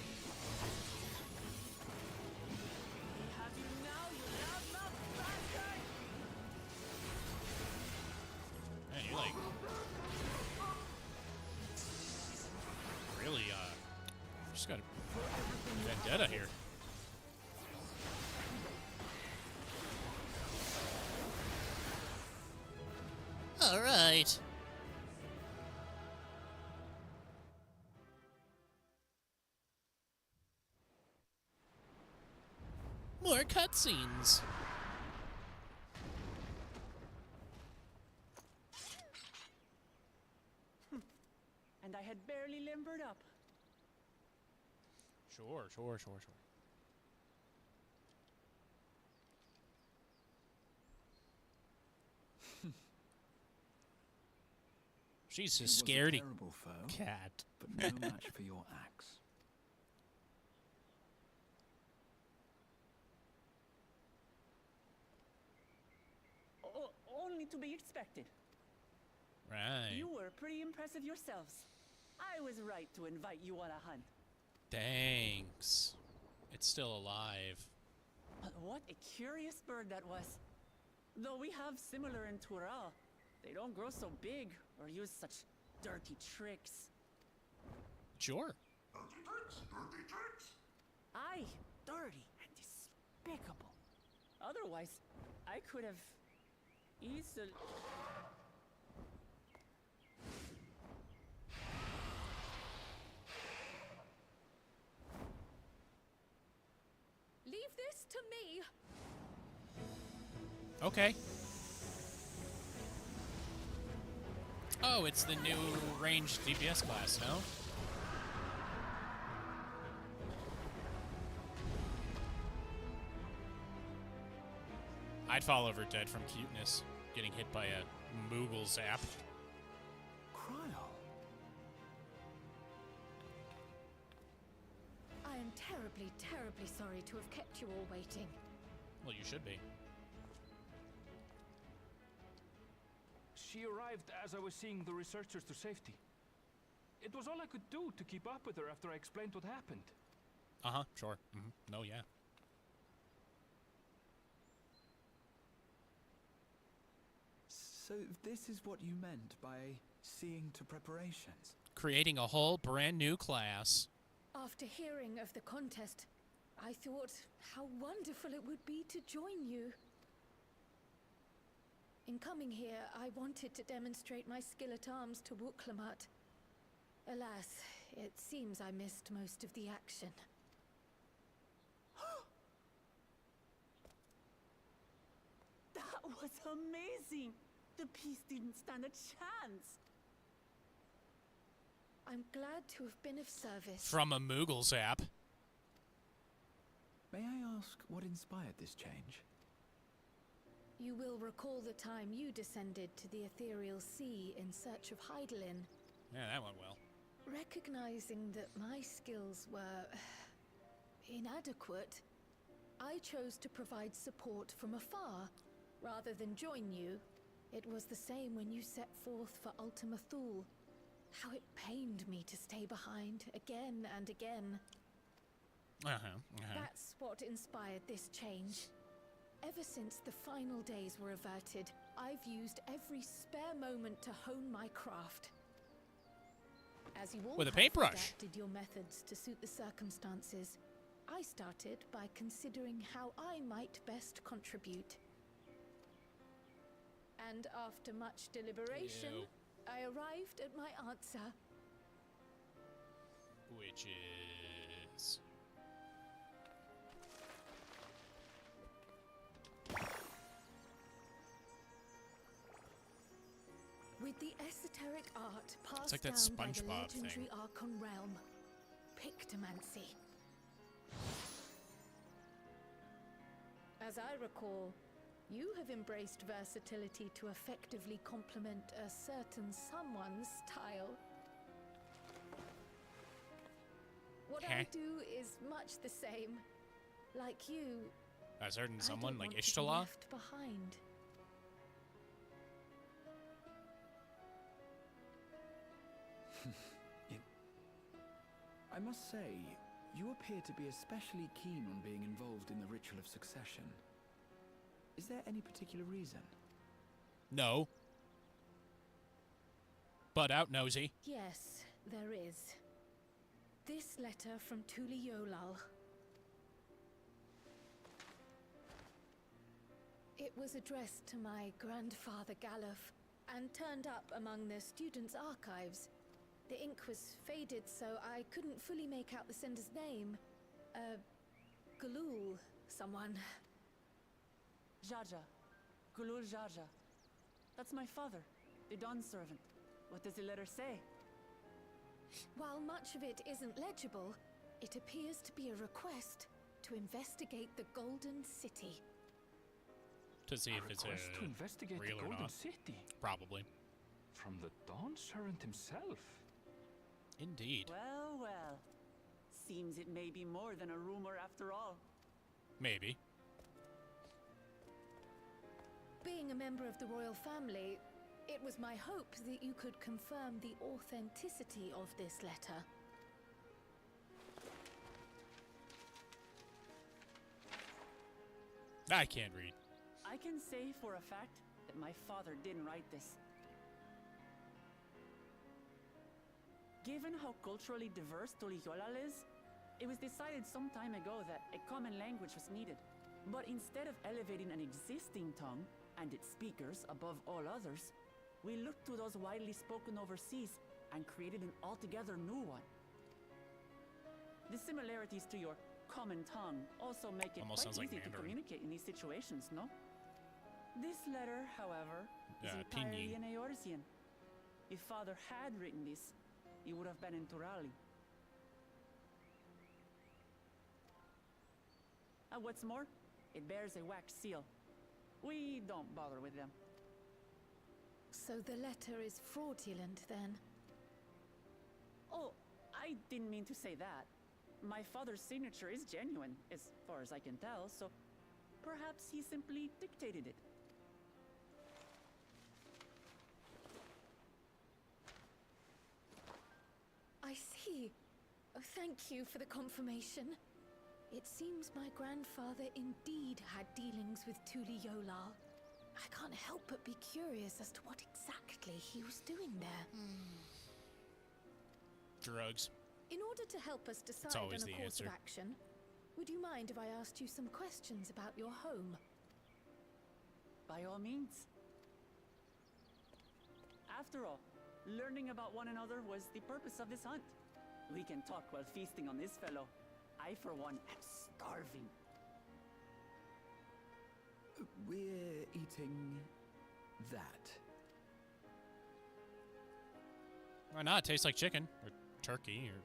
We have you now, you loud-mouthed bastard! Man, you're like really just got a vendetta here. All right. More cutscenes. And I had barely limbered up. Sure. She's a scaredy terrible foe, cat. but no match for your axe. Only to be expected. Right. You were pretty impressive yourselves. I was right to invite you on a hunt. Thanks. It's still alive. But what a curious bird that was. Though we have similar in Tural, they don't grow so big or use such dirty tricks. Sure. Dirty tricks! Aye, dirty and despicable. Otherwise, I could have easily... Leave this to me. Okay. Oh, it's the new ranged DPS class, no? I'd fall over dead from cuteness, getting hit by a Moogle zap. Cryle. I am terribly, terribly sorry to have kept you all waiting. Well, you should be. She arrived as I was seeing the researchers to safety. It was all I could do to keep up with her after I explained what happened. Uh-huh, sure. Mm-hmm. No, yeah. So this is what you meant by seeing to preparations? Creating a whole brand new class. After hearing of the contest, I thought how wonderful it would be to join you. In coming here, I wanted to demonstrate my skill at arms to Wuklamut. Alas, it seems I missed most of the action. That was amazing! The piece didn't stand a chance! I'm glad to have been of service. From a Moogle zap. May I ask what inspired this change? You will recall the time you descended to the Ethereal Sea in search of Hydaelyn. Yeah, that went well. Recognizing that my skills were inadequate, I chose to provide support from afar, rather than join you. It was the same when you set forth for Ultima Thule. How it pained me to stay behind again and again. That's what inspired this change. Ever since the final days were averted, I've used every spare moment to hone my craft. As you all With a have paintbrush. adapted your methods to suit the circumstances, I started by considering how I might best contribute. And after much deliberation, Ew. I arrived at my answer. Which is... With the esoteric art passed like that down by the SpongeBob legendary thing. Archon realm, Pictomancy. As I recall, you have embraced versatility to effectively complement a certain someone's style. What I do is much the same. Like you, A certain I someone don't like want to be Ishtalah? left behind. I must say, you appear to be especially keen on being involved in the ritual of succession. Is there any particular reason? No. But out nosy. Yes, there is. This letter from Tuli Yolal. It was addressed to my grandfather Galuf and turned up among the students' archives. The ink was faded, so I couldn't fully make out the sender's name. Galul, someone. Jaja. Gulul Jaja. That's my father, the Dawn servant. What does the letter say? While much of it isn't legible, it appears to be a request to investigate the Golden City. To see if it's request to investigate real the or Golden not. City. Probably. From the Dawn Servant himself. Indeed. Well, well. Seems it may be more than a rumor after all. Maybe. Being a member of the royal family, it was my hope that you could confirm the authenticity of this letter. I can't read. I can say for a fact that my father didn't write this. Given how culturally diverse Tuliyolal is, it was decided some time ago that a common language was needed. But instead of elevating an existing tongue and its speakers above all others, we looked to those widely spoken overseas and created an altogether new one. The similarities to your common tongue also make it Almost quite sounds like easy to Mandarin. communicate in these situations, no? This letter, however, is entirely Pinyin. in Eorzean. If father had written this, it would have been in Turali. And what's more, it bears a wax seal. We don't bother with them. So the letter is fraudulent, then? Oh, I didn't mean to say that. My father's signature is genuine, as far as I can tell, so perhaps he simply dictated it. I see. Oh, thank you for the confirmation. It seems my grandfather indeed had dealings with Tuli Yolal. I can't help but be curious as to what exactly he was doing there. Drugs. In order to help us decide on always a the course of answer. action, would you mind if I asked you some questions about your home? By all means. After all, learning about one another was the purpose of this hunt. We can talk while feasting on this fellow. I, for one, am starving. We're eating that. Why not? Tastes like chicken. Or turkey. Or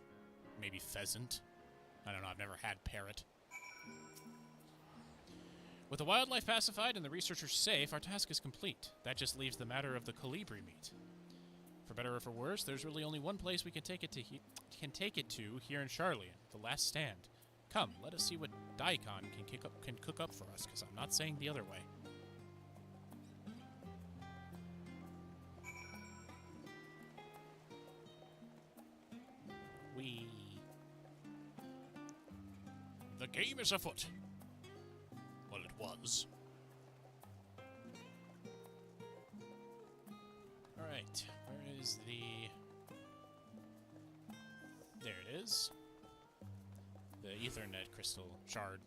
maybe pheasant. I don't know. I've never had parrot. With the wildlife pacified and the researchers safe, our task is complete. That just leaves the matter of the colibri meat. For better or for worse, there's really only one place we can take it to here in Charlian, the Last Stand. Come, let us see what Daikon can cook up for us, because I'm not saying the other way. The game is afoot. Well, it was. Alright, where is the... There it is. The Ethernet crystal shard.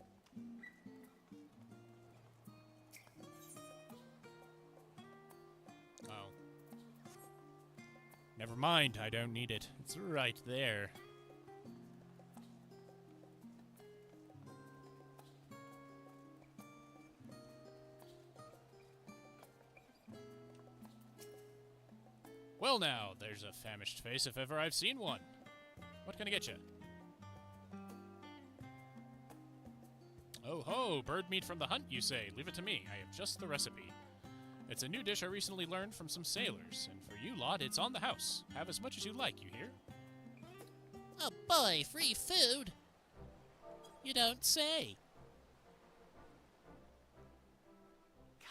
Oh. Never mind, I don't need it. It's right there. Well now, there's a famished face if ever I've seen one. What can I get you? Oh ho, bird meat from the hunt, you say? Leave it to me. I have just the recipe. It's a new dish I recently learned from some sailors, and for you lot, it's on the house. Have as much as you like, you hear? Oh boy, free food? You don't say.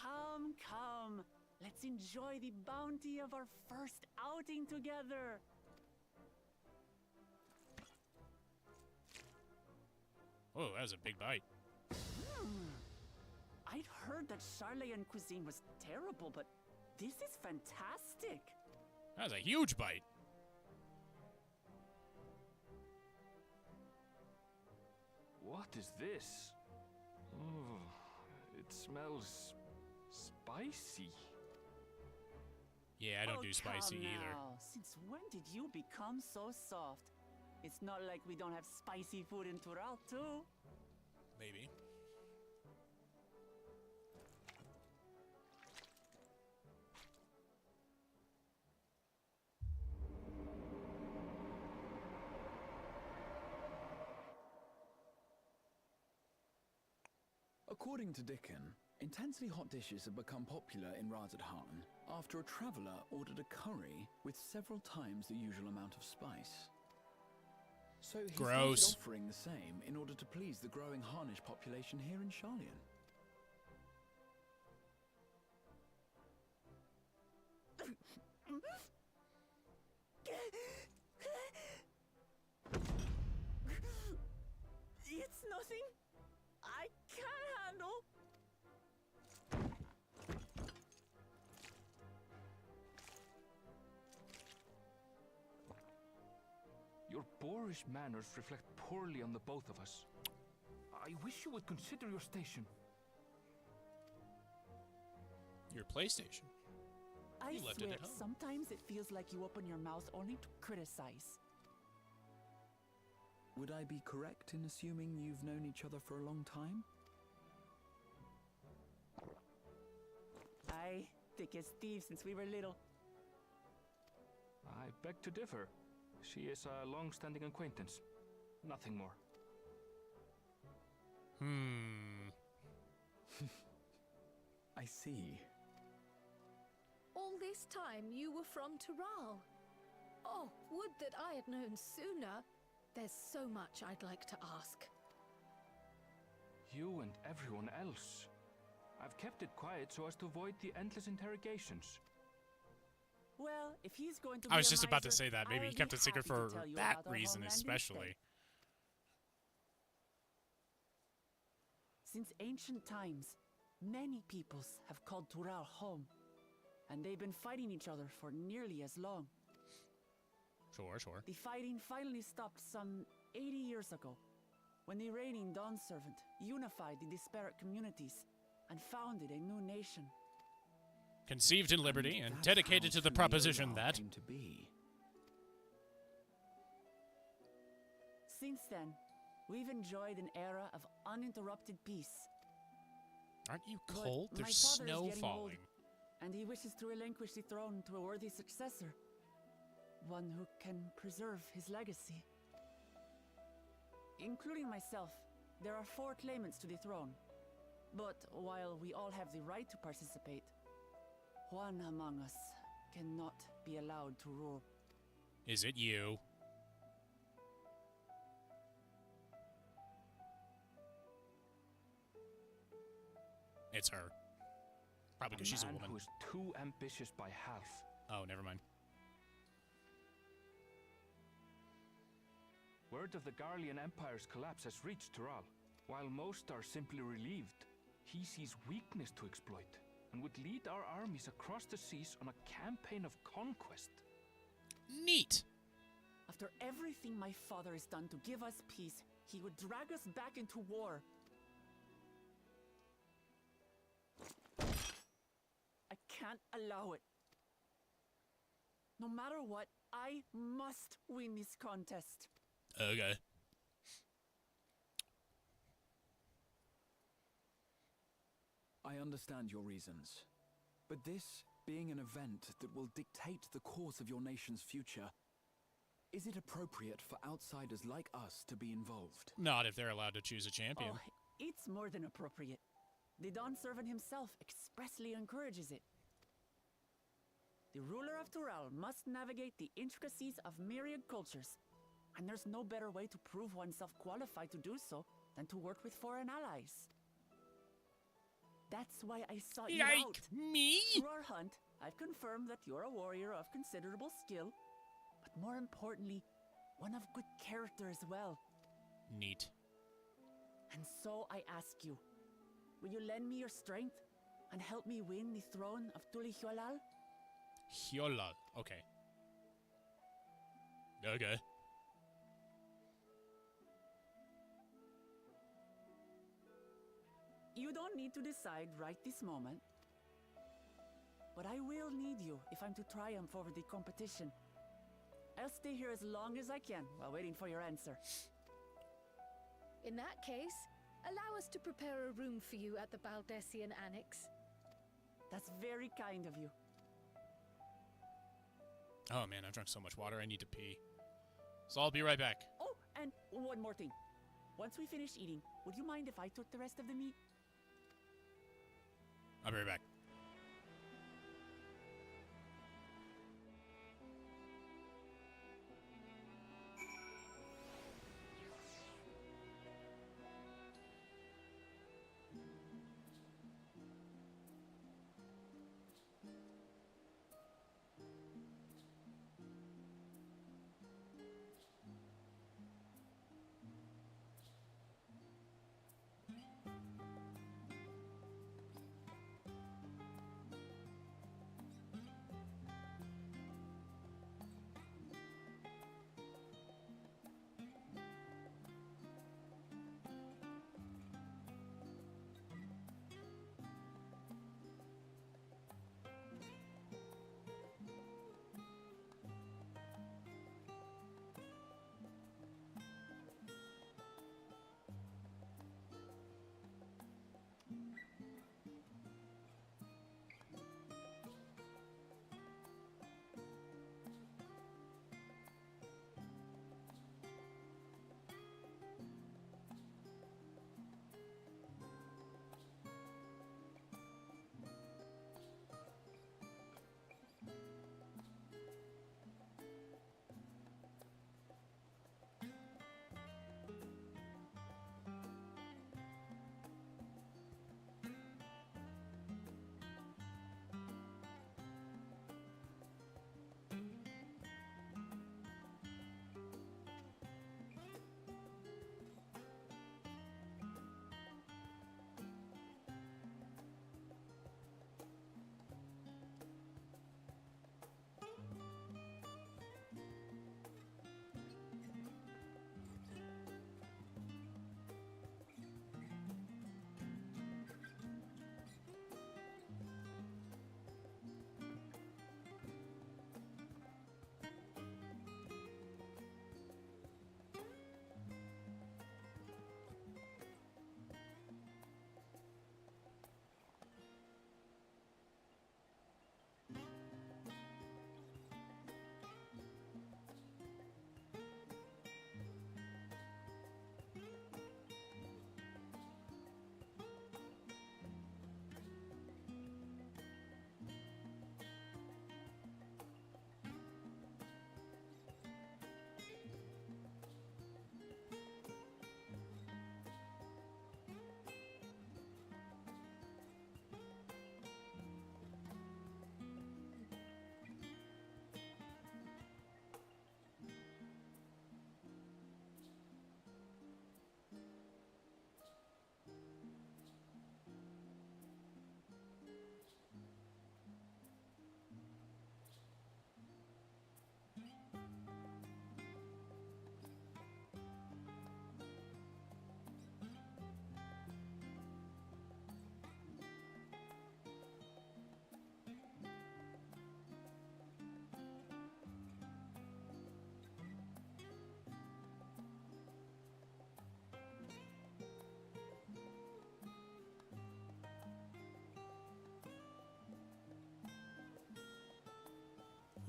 Come, come. Let's enjoy the bounty of our first outing together. Oh, that was a big bite. I'd heard that Charlayan cuisine was terrible, but this is fantastic. That was a huge bite. What is this? Oh, it smells spicy. Yeah, I don't do spicy come either. now. Since when did you become so soft? It's not like we don't have spicy food in Tural, too. Maybe. According to Dickon, intensely hot dishes have become popular in Razadhan after a traveller ordered a curry with several times the usual amount of spice. So he Gross. started offering the same in order to please the growing Harnish population here in Sharlayan. It's nothing I can't handle. Your boorish manners reflect poorly on the both of us. I wish you would consider your station. Your PlayStation. I You left it swear, at home. sometimes it feels like you open your mouth only to criticize. Would I be correct in assuming you've known each other for a long time? Aye, thick as thieves since we were little. I beg to differ. She is a long-standing acquaintance. Nothing more. I see. All this time you were from Tural. Oh, would that I had known sooner. There's so much I'd like to ask. You and everyone else. I've kept it quiet so as to avoid the endless interrogations. Well, if he's going to I be was a just about to miser, say that. Maybe I'll he kept be it secret happy to for tell you that about our reason homeland especially. instead. Since ancient times, many peoples have called Tural home, and they've been fighting each other for nearly as long. Sure, sure. The fighting finally stopped some 80 years ago, when the reigning Dawn Servant unified the disparate communities and founded a new nation. Conceived in liberty and That's dedicated how to the Tulio proposition that... came to be. Since then, we've enjoyed an era of uninterrupted peace. Aren't you But cold? my There's father is snow getting old, falling. and he wishes to relinquish the throne to a worthy successor. One who can preserve his legacy. Including myself, there are 4 claimants to the throne. But while we all have the right to participate, one among us cannot be allowed to rule. Is it you? It's her. Probably because she's a man woman. who is too ambitious by half. Oh, never mind. Word of the Garlean Empire's collapse has reached Tural. While most are simply relieved, he sees weakness to exploit and would lead our armies across the seas on a campaign of conquest. Neat! After everything my father has done to give us peace, he would drag us back into war. I can't allow it. No matter what, I must win this contest. Okay. I understand your reasons. But this being an event that will dictate the course of your nation's future, is it appropriate for outsiders like us to be involved? Not if they're allowed to choose a champion. Oh, It's more than appropriate. The Dawn Servant himself expressly encourages it. The ruler of Tural must navigate the intricacies of myriad cultures, and there's no better way to prove oneself qualified to do so than to work with foreign allies. That's why I sought you out. Like me? Through our hunt, I've confirmed that you're a warrior of considerable skill, but more importantly, one of good character as well. Neat. And so I ask you, will you lend me your strength and help me win the throne of Tulihualal? Hyolal. Okay. Okay. You don't need to decide right this moment. But I will need you if I'm to triumph over the competition. I'll stay here as long as I can while waiting for your answer. In that case, allow us to prepare a room for you at the Baldessian Annex. That's very kind of you. Oh man, I've drunk so much water, I need to pee. So I'll be right back. Oh, and one more thing. Once we finish eating, would you mind if I took the rest of the meat? I'll be right back.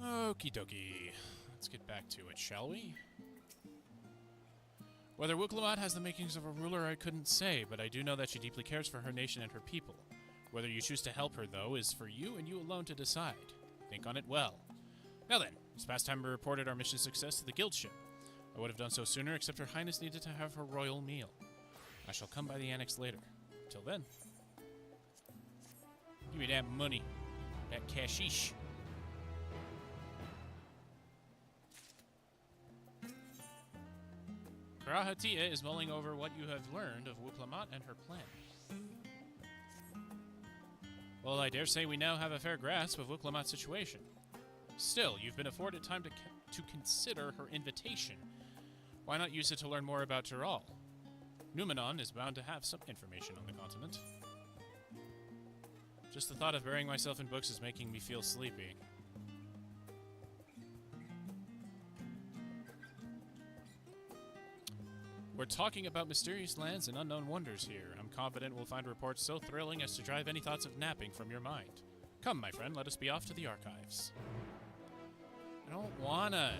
Okie dokie. Let's get back to it, shall we? Whether Wuklamot has the makings of a ruler, I couldn't say, but I do know that she deeply cares for her nation and her people. Whether you choose to help her, though, is for you and you alone to decide. Think on it well. Now then, it's past time we reported our mission success to the guild ship. I would have done so sooner, except Her Highness needed to have her royal meal. I shall come by the annex later. Till then. Give me that money. That cashish. Karahatia is mulling over what you have learned of Wuklamot and her plan. Well, I dare say we now have a fair grasp of Wuklamot's situation. Still, you've been afforded time to consider her invitation. Why not use it to learn more about Tural? Numenon is bound to have some information on the continent. Just the thought of burying myself in books is making me feel sleepy. We're talking about mysterious lands and unknown wonders here. I'm confident we'll find reports so thrilling as to drive any thoughts of napping from your mind. Come, my friend, let us be off to the archives. I don't wanna.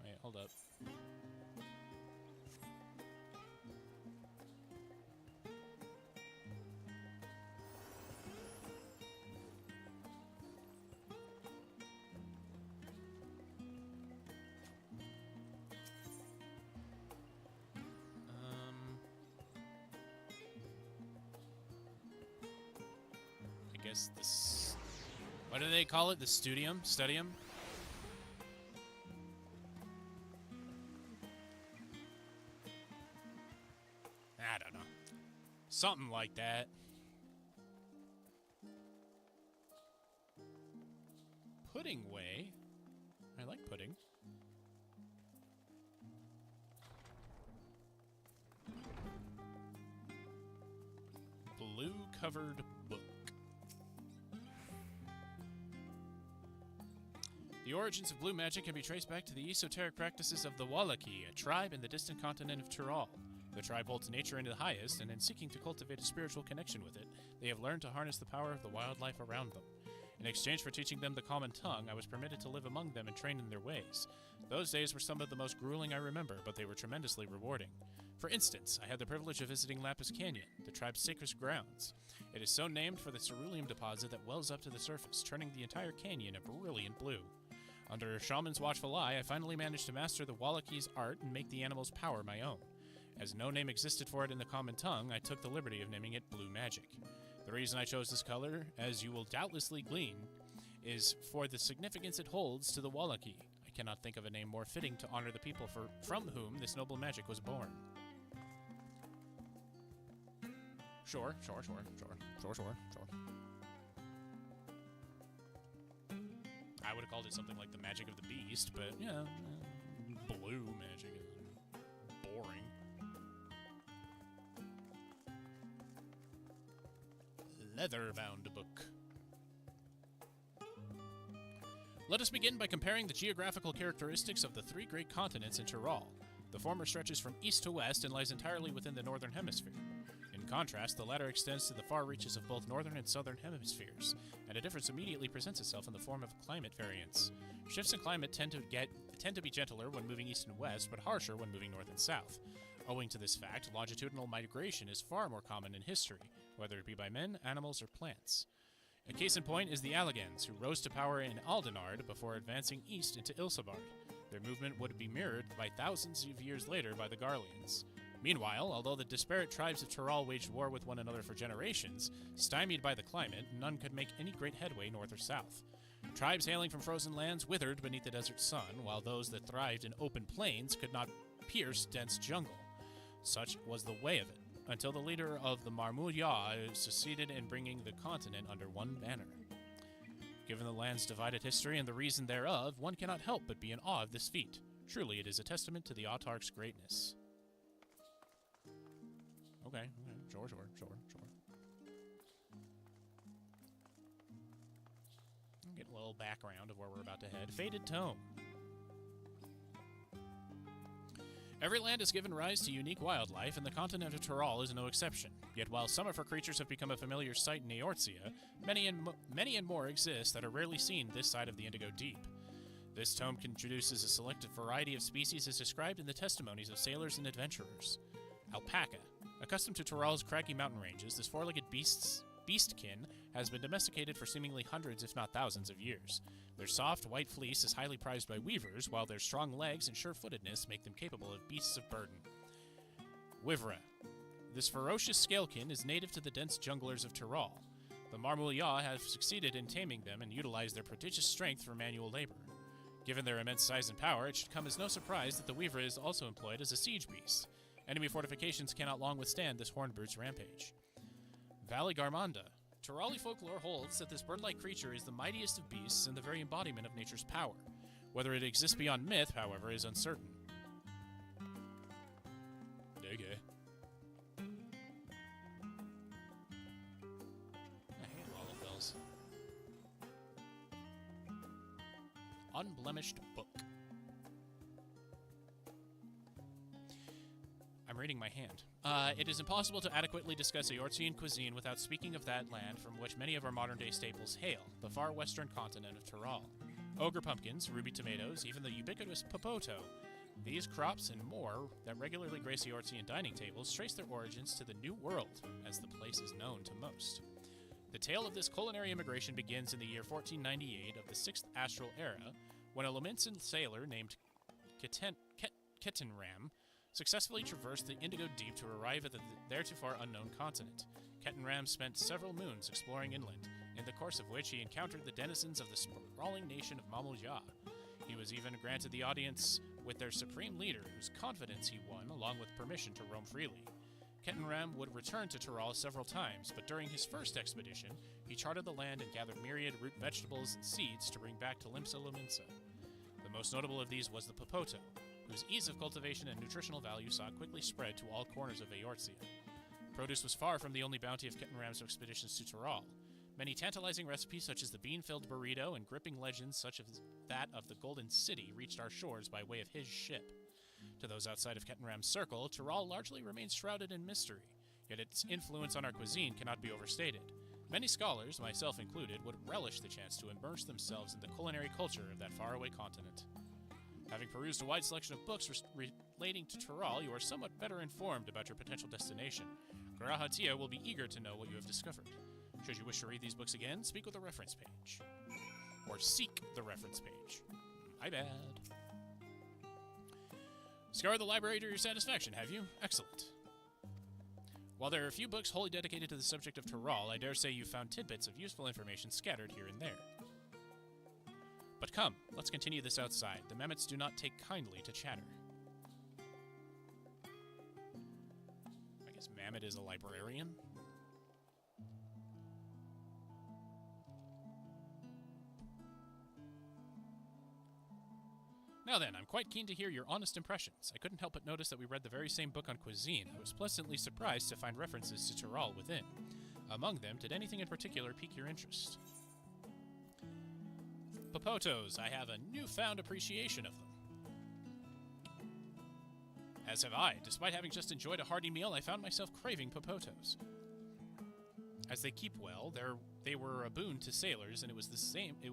Wait, hold up. I guess this. What do they call it? The studium? Studium? I don't know. Something like that. Pudding way. I like pudding. Blue covered book. The origins of blue magic can be traced back to the esoteric practices of the Wallaki, a tribe in the distant continent of Tural. The tribe holds nature into the highest, and in seeking to cultivate a spiritual connection with it, they have learned to harness the power of the wildlife around them. In exchange for teaching them the common tongue, I was permitted to live among them and train in their ways. Those days were some of the most grueling I remember, but they were tremendously rewarding. For instance, I had the privilege of visiting Lapis Canyon, the tribe's sacred grounds. It is so named for the cerulean deposit that wells up to the surface, turning the entire canyon a brilliant blue. Under a shaman's watchful eye, I finally managed to master the Wallaki's art and make the animal's power my own. As no name existed for it in the common tongue, I took the liberty of naming it Blue Magic. The reason I chose this color, as you will doubtlessly glean, is for the significance it holds to the Wallaki. I cannot think of a name more fitting to honor the people from whom this noble magic was born. Sure. I would have called it something like the magic of the beast, but yeah, blue magic is boring. Leather-bound book. Let us begin by comparing the geographical characteristics of the three great continents in Tural. The former stretches from east to west and lies entirely within the northern hemisphere. In contrast, the latter extends to the far reaches of both northern and southern hemispheres, and a difference immediately presents itself in the form of climate variance. Shifts in climate tend to be gentler when moving east and west, but harsher when moving north and south. Owing to this fact, longitudinal migration is far more common in history, whether it be by men, animals, or plants. A case in point is the Allagans, who rose to power in Aldenard before advancing east into Ilsabard. Their movement would be mirrored by thousands of years later by the Garleans. Meanwhile, although the disparate tribes of Tural waged war with one another for generations, stymied by the climate, none could make any great headway north or south. Tribes hailing from frozen lands withered beneath the desert sun, while those that thrived in open plains could not pierce dense jungle. Such was the way of it, until the leader of the Marmuya succeeded in bringing the continent under one banner. Given the land's divided history and the reason thereof, one cannot help but be in awe of this feat. Truly, it is a testament to the Autarch's greatness. Okay, sure. Get a little background of where we're about to head. Faded Tome. Every land has given rise to unique wildlife, and the continent of Tural is no exception. Yet while some of her creatures have become a familiar sight in Eorzea, many and more exist that are rarely seen this side of the Indigo Deep. This tome introduces a selected variety of species as described in the testimonies of sailors and adventurers. Alpaca. Accustomed to Tural's craggy mountain ranges, this four-legged beastkin has been domesticated for seemingly hundreds, if not thousands, of years. Their soft, white fleece is highly prized by weavers, while their strong legs and sure-footedness make them capable of beasts of burden. Wyvera. This ferocious scalekin is native to the dense junglers of Tural. The Marmulya have succeeded in taming them and utilize their prodigious strength for manual labor. Given their immense size and power, it should come as no surprise that the Wyvera is also employed as a siege beast. Enemy fortifications cannot long withstand this hornbird's rampage. Valley Garmanda. Turali folklore holds that this bird-like creature is the mightiest of beasts and the very embodiment of nature's power. Whether it exists beyond myth, however, is uncertain. Okay. I hate Lalafels. Unblemished book. I'm reading my hand. It is impossible to adequately discuss Eorzean cuisine without speaking of that land from which many of our modern-day staples hail, the far western continent of Tural. Ogre pumpkins, ruby tomatoes, even the ubiquitous popoto. These crops and more that regularly grace Eorzean dining tables trace their origins to the New World, as the place is known to most. The tale of this culinary immigration begins in the year 1498 of the 6th Astral Era, when a Lominsan sailor named Ketenram successfully traversed the Indigo Deep to arrive at the theretofore unknown continent. Ketenram spent several moons exploring inland, in the course of which he encountered the denizens of the sprawling nation of Mamulya. He was even granted the audience with their supreme leader, whose confidence he won, along with permission to roam freely. Ketenram would return to Tural several times, but during his first expedition, he charted the land and gathered myriad root vegetables and seeds to bring back to Limsa Lominsa. The most notable of these was the popoto, whose ease of cultivation and nutritional value saw it quickly spread to all corners of Eorzea. Produce was far from the only bounty of Ketenram's expeditions to Tural. Many tantalizing recipes such as the bean-filled burrito and gripping legends such as that of the Golden City reached our shores by way of his ship. To those outside of Ketenram's circle, Tural largely remains shrouded in mystery, yet its influence on our cuisine cannot be overstated. Many scholars, myself included, would relish the chance to immerse themselves in the culinary culture of that faraway continent. Having perused a wide selection of books relating to Tural, you are somewhat better informed about your potential destination. Garahatia will be eager to know what you have discovered. Should you wish to read these books again, speak with the reference page. Or seek the reference page. My bad. Scoured the library to your satisfaction, have you? Excellent. While there are a few books wholly dedicated to the subject of Tural, I dare say you found tidbits of useful information scattered here and there. But come, let's continue this outside. The mammoths do not take kindly to chatter. I guess Mammoth is a librarian? Now then, I'm quite keen to hear your honest impressions. I couldn't help but notice that we read the very same book on cuisine. I was pleasantly surprised to find references to Tural within. Among them, did anything in particular pique your interest? Popotos, I have a newfound appreciation of them. As have I. Despite having just enjoyed a hearty meal, I found myself craving popotos. As they keep well, they were a boon to sailors, and it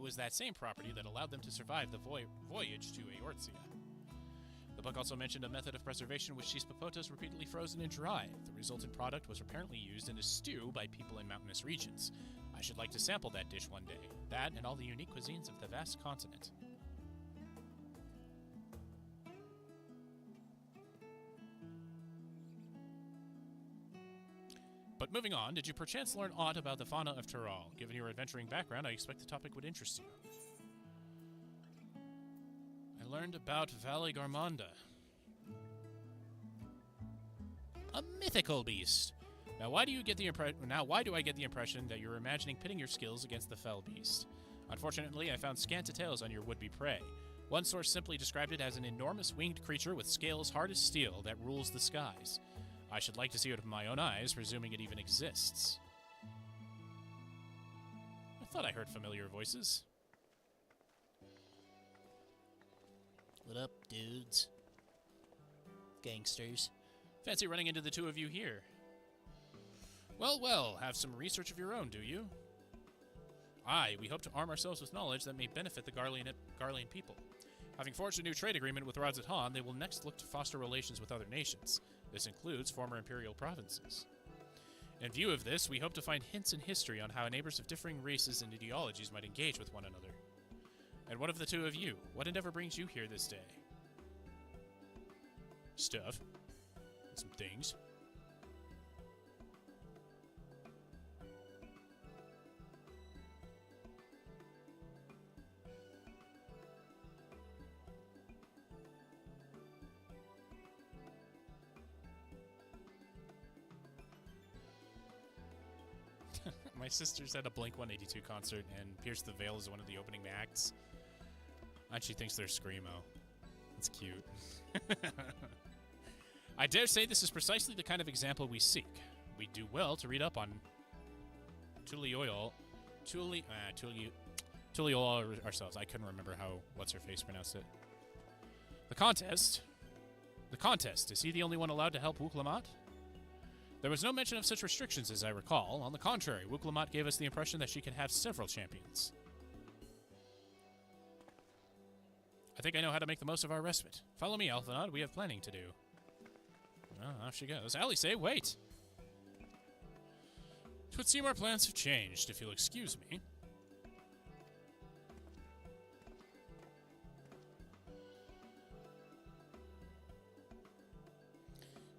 was that same property that allowed them to survive the voyage to Eorzea. The book also mentioned a method of preservation which sees popotos repeatedly frozen and dried. The resultant product was apparently used in a stew by people in mountainous regions. I should like to sample that dish one day. That and all the unique cuisines of the vast continent. But moving on, did you perchance learn aught about the fauna of Tural? Given your adventuring background, I expect the topic would interest you. I learned about Valley Garmanda. A mythical beast! Now why do I get the impression that you're imagining pitting your skills against the fell beast? Unfortunately, I found scant details on your would-be prey. One source simply described it as an enormous winged creature with scales hard as steel that rules the skies. I should like to see it with my own eyes, presuming it even exists. I thought I heard familiar voices. What up, dudes? Gangsters. Fancy running into the two of you here. Well, well, have some research of your own, do you? Aye, we hope to arm ourselves with knowledge that may benefit the Garlean people. Having forged a new trade agreement with Radz-at-Han, they will next look to foster relations with other nations. This includes former imperial provinces. In view of this, we hope to find hints in history on how neighbors of differing races and ideologies might engage with one another. And what of the two of you? What endeavor brings you here this day? Stuff. Some things. My sister's at a Blink-182 concert, and Pierce the Veil is one of the opening acts. And she thinks they're Screamo. It's cute. I dare say this is precisely the kind of example we seek. We do well to read up on Tuliyoyol ourselves. I couldn't remember how What's-Her-Face pronounced it. The contest. Is he the only one allowed to help Wuk-Lamat? There was no mention of such restrictions as I recall. On the contrary, Wuk-Lamat gave us the impression that she could have several champions. I think I know how to make the most of our respite. Follow me, Alphinaud. We have planning to do. Oh, off she goes. Alisaie, wait! It would seem our plans have changed, if you'll excuse me.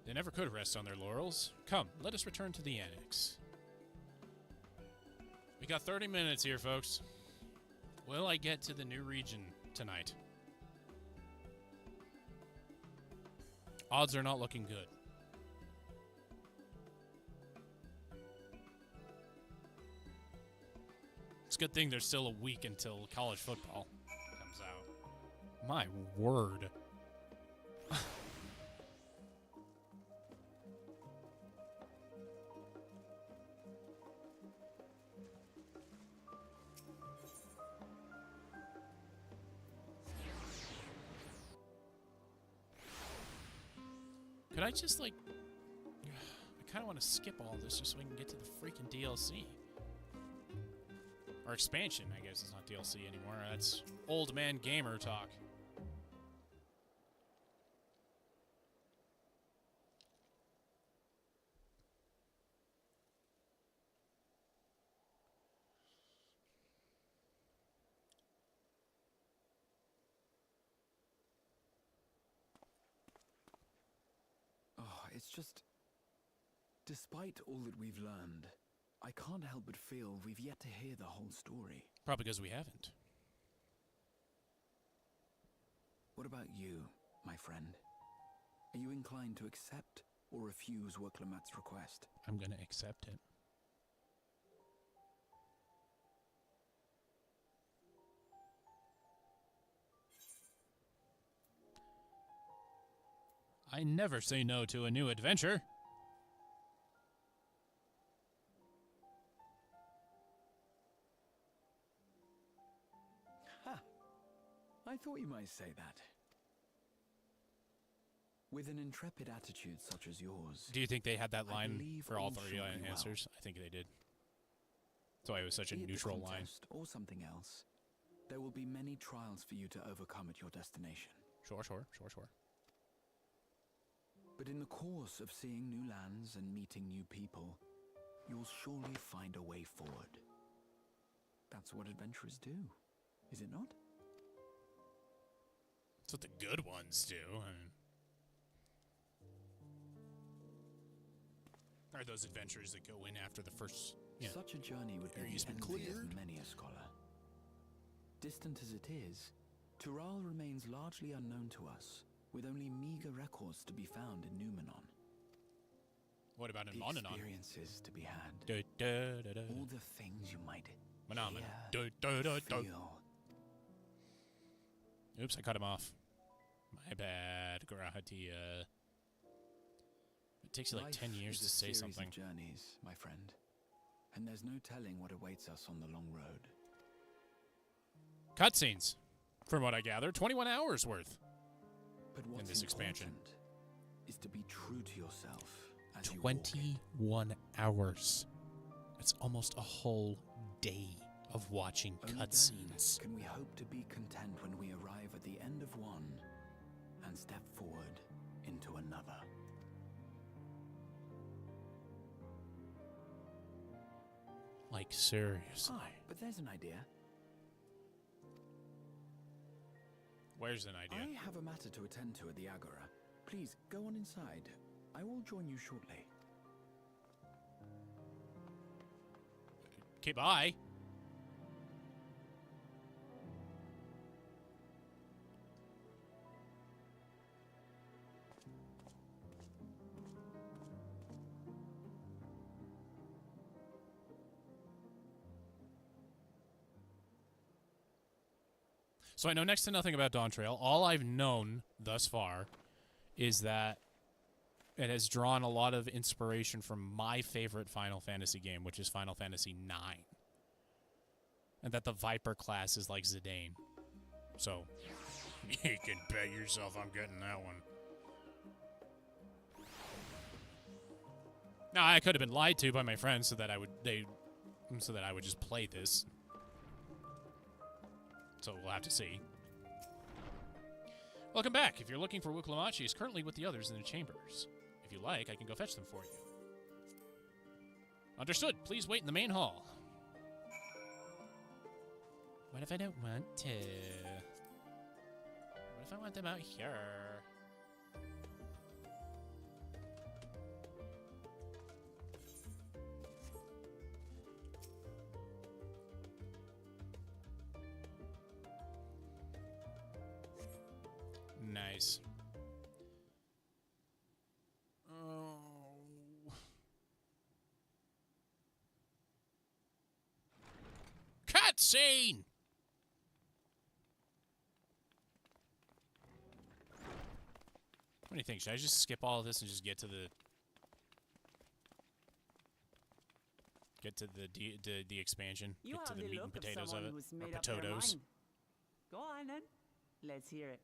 They never could rest on their laurels. Come, let us return to the annex. We got 30 minutes here, folks. Will I get to the new region tonight? Odds are not looking good. It's a good thing there's still a week until college football comes out. My word. Could I just, like... I kind of want to skip all this just so we can get to the freaking DLC. Or expansion, I guess. It's not DLC anymore. That's old man gamer talk. It's just... Despite all that we've learned, I can't help but feel we've yet to hear the whole story. Probably because we haven't. What about you, my friend? Are you inclined to accept or refuse Wuk-Lamat's request? I'm gonna accept it. I never say no to a new adventure. Ha! I thought you might say that. With an intrepid attitude such as yours... Do you think they had that line for all three answers? I think they did. That's why it was such a neutral line. Or something else. There will be many trials for you to overcome at your destination. Sure. But in the course of seeing new lands and meeting new people, you'll surely find a way forward. That's what adventurers do, is it not? That's what the good ones do. Are those adventurers that go in after the first... Such a journey would be the envy of many a scholar. Distant as it is, Tural remains largely unknown to us, with only meager records to be found in Numenor. What about in Mononon? Experiences to be had. All the things you might feel. Oops, I cut him off. My bad, Grahatia. It takes you like 10 years to say something. Of journeys, my friend. And there's no telling what awaits us on the long road. Cutscenes. From what I gather, 21 hours worth. But what's in this expansion is to be true to yourself. 21 hours. It's almost a whole day of watching Only cutscenes. then can we hope to be content when we arrive at the end of one and step forward into another. Like, seriously. Ah, but there's an idea. Where's an idea? I have a matter to attend to at the Agora. Please, go on inside. I will join you shortly. Okay, bye. So I know next to nothing about Dawn Trail. All I've known thus far is that it has drawn a lot of inspiration from my favorite Final Fantasy game, which is Final Fantasy IX. And that the Viper class is like Zidane. So, you can bet yourself I'm getting that one. Now, I could have been lied to by my friends so that I would just play this. So we'll have to see. Welcome back. If you're looking for Wukolomachi, he's currently with the others in the chambers. If you like, I can go fetch them for you. Understood. Please wait in the main hall. What if I don't want to? What if I want them out here? Nice. Oh. Cutscene! What do you think? Should I just skip all of this and just get to the expansion? You Get to have the the meat look and of potatoes someone of it? who's Or made up their potatoes? mind. Go on then. Let's hear it.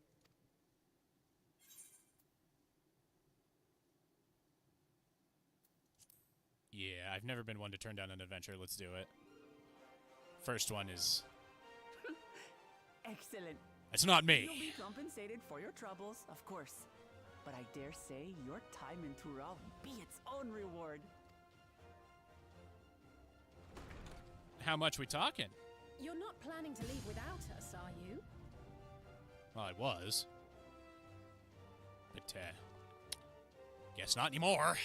Yeah, I've never been one to turn down an adventure. Let's do it. First one is... Excellent. It's not me. You'll be compensated for your troubles, of course. But I dare say your time in Tural will be its own reward. How much we talking? You're not planning to leave without us, are you? Well, I was. But, guess not anymore.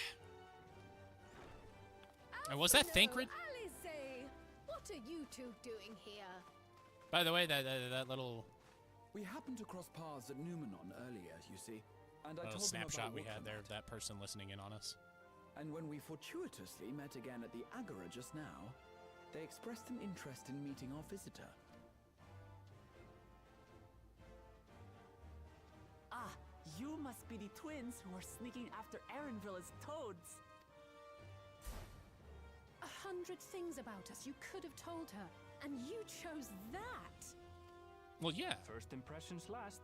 And was that Thancred? Alice, what are you two doing here? By the way, that little... We happened to cross paths at Numenon earlier, you see. And I little told them snapshot about we had there Wukolomat. of that person listening in on us. And when we fortuitously met again at the Agora just now, they expressed an interest in meeting our visitor. Ah, you must be the twins who are sneaking after Erenville as toads. 100 things about us you could have told her, and you chose that. Well, yeah. First impressions last.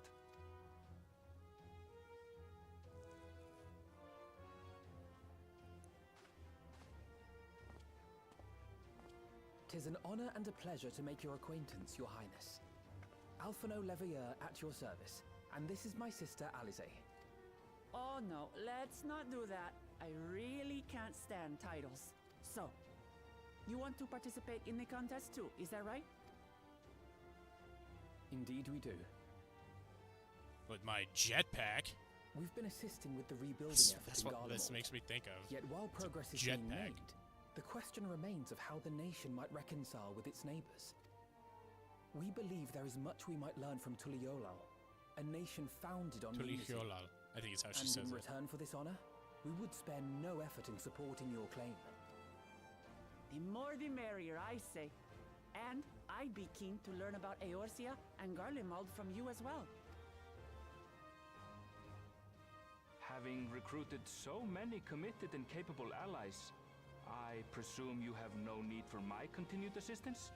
Tis an honor and a pleasure to make your acquaintance, Your Highness. Alphino Leveilleur at your service, and this is my sister Alize. Oh no, let's not do that. I really can't stand titles. So, you want to participate in the contest too, is that right? Indeed we do. With my jetpack. We've been assisting with the rebuilding effort That's in what Garlemald. this makes me think of. Yet while progress is jetpack. being made, the question remains of how the nation might reconcile with its neighbors. We believe there is much we might learn from Tuliolal, a nation founded on unity. Tuliolal, I think is how she And says in it. return for this honor, we would spare no effort in supporting your claim. The more the merrier, I say. And I'd be keen to learn about Eorzea and Garlemald from you as well. Having recruited so many committed and capable allies, I presume you have no need for my continued assistance?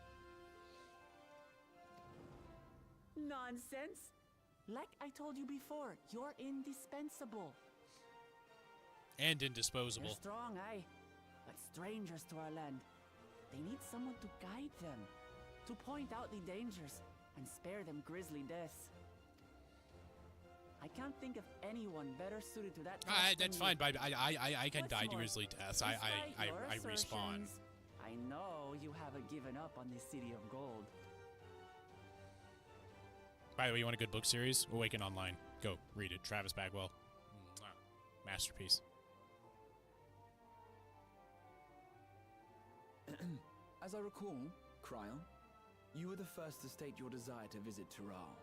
Nonsense! Like I told you before, you're indispensable. And You're indisposable. strong, aye, but strangers to our land. They need someone to guide them. to point out the dangers and spare them grisly deaths. I can't think of anyone better suited to that task That's than fine, you. but I can What's die more, grisly deaths. I despite your respawn. assertions, I know you haven't given up on this city of gold. By the way, you want a good book series? Awaken Online. Go read it. Travis Bagwell. Masterpiece. As I recall, Kryl, you were the first to state your desire to visit Tural.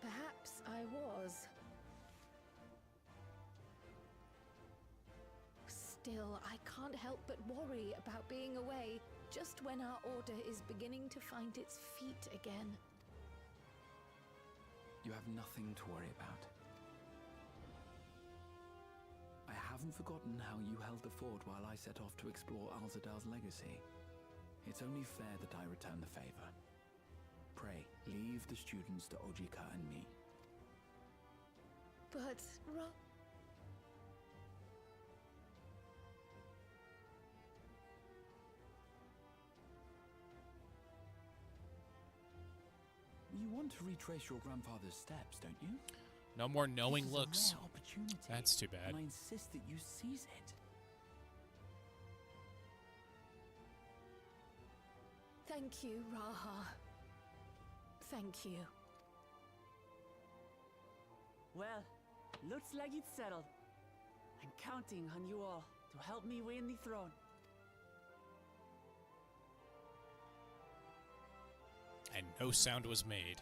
Perhaps I was. Still, I can't help but worry about being away just when our order is beginning to find its feet again. You have nothing to worry about. I haven't forgotten how you held the fort while I set off to explore Alzadal's legacy. It's only fair that I return the favor. Pray, leave the students to Ojika and me. But, You want to retrace your grandfather's steps, don't you? No more knowing This is looks. a rare opportunity, That's too bad. and I insist that you seize it. thank you, Raha. Thank you. Well, looks like it's settled. I'm counting on you all to help me win the throne. And no sound was made.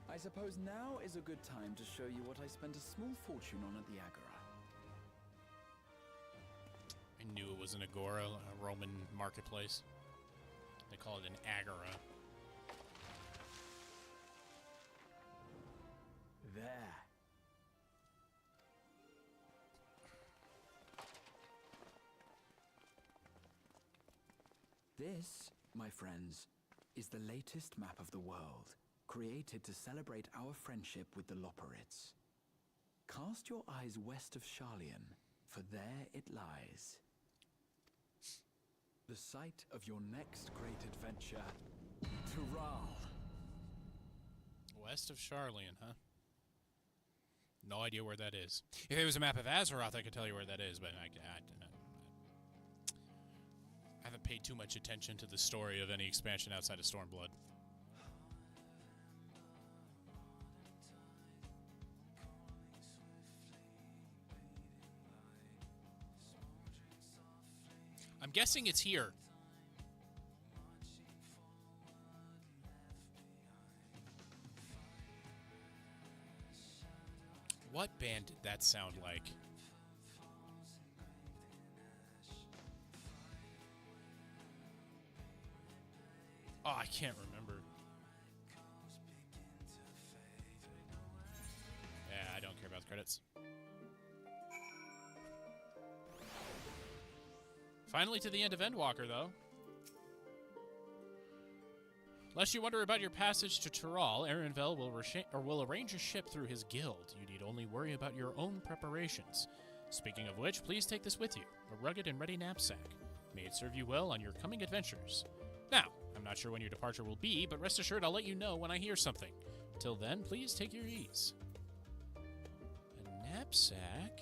I suppose now is a good time to show you what I spent a small fortune on at the Agora. I knew it was an agora, a Roman marketplace. They call it an agora. There. This, my friends, is the latest map of the world, created to celebrate our friendship with the Loporrits. Cast your eyes west of Sharlayan, for there it lies. The site of your next great adventure, Tural. West of Sharlayan, huh? No idea where that is. If it was a map of Azeroth, I could tell you where that is, but I haven't paid too much attention to the story of any expansion outside of Stormblood. I'm guessing it's here. What band did that sound like? Oh, I can't remember. Yeah, I don't care about the credits. Finally to the end of Endwalker, though. Lest you wonder about your passage to Tural, Arenville will arrange a ship through his guild. You need only worry about your own preparations. Speaking of which, please take this with you, a rugged and ready knapsack. May it serve you well on your coming adventures. Now, I'm not sure when your departure will be, but rest assured I'll let you know when I hear something. Till then, please take your ease. A knapsack?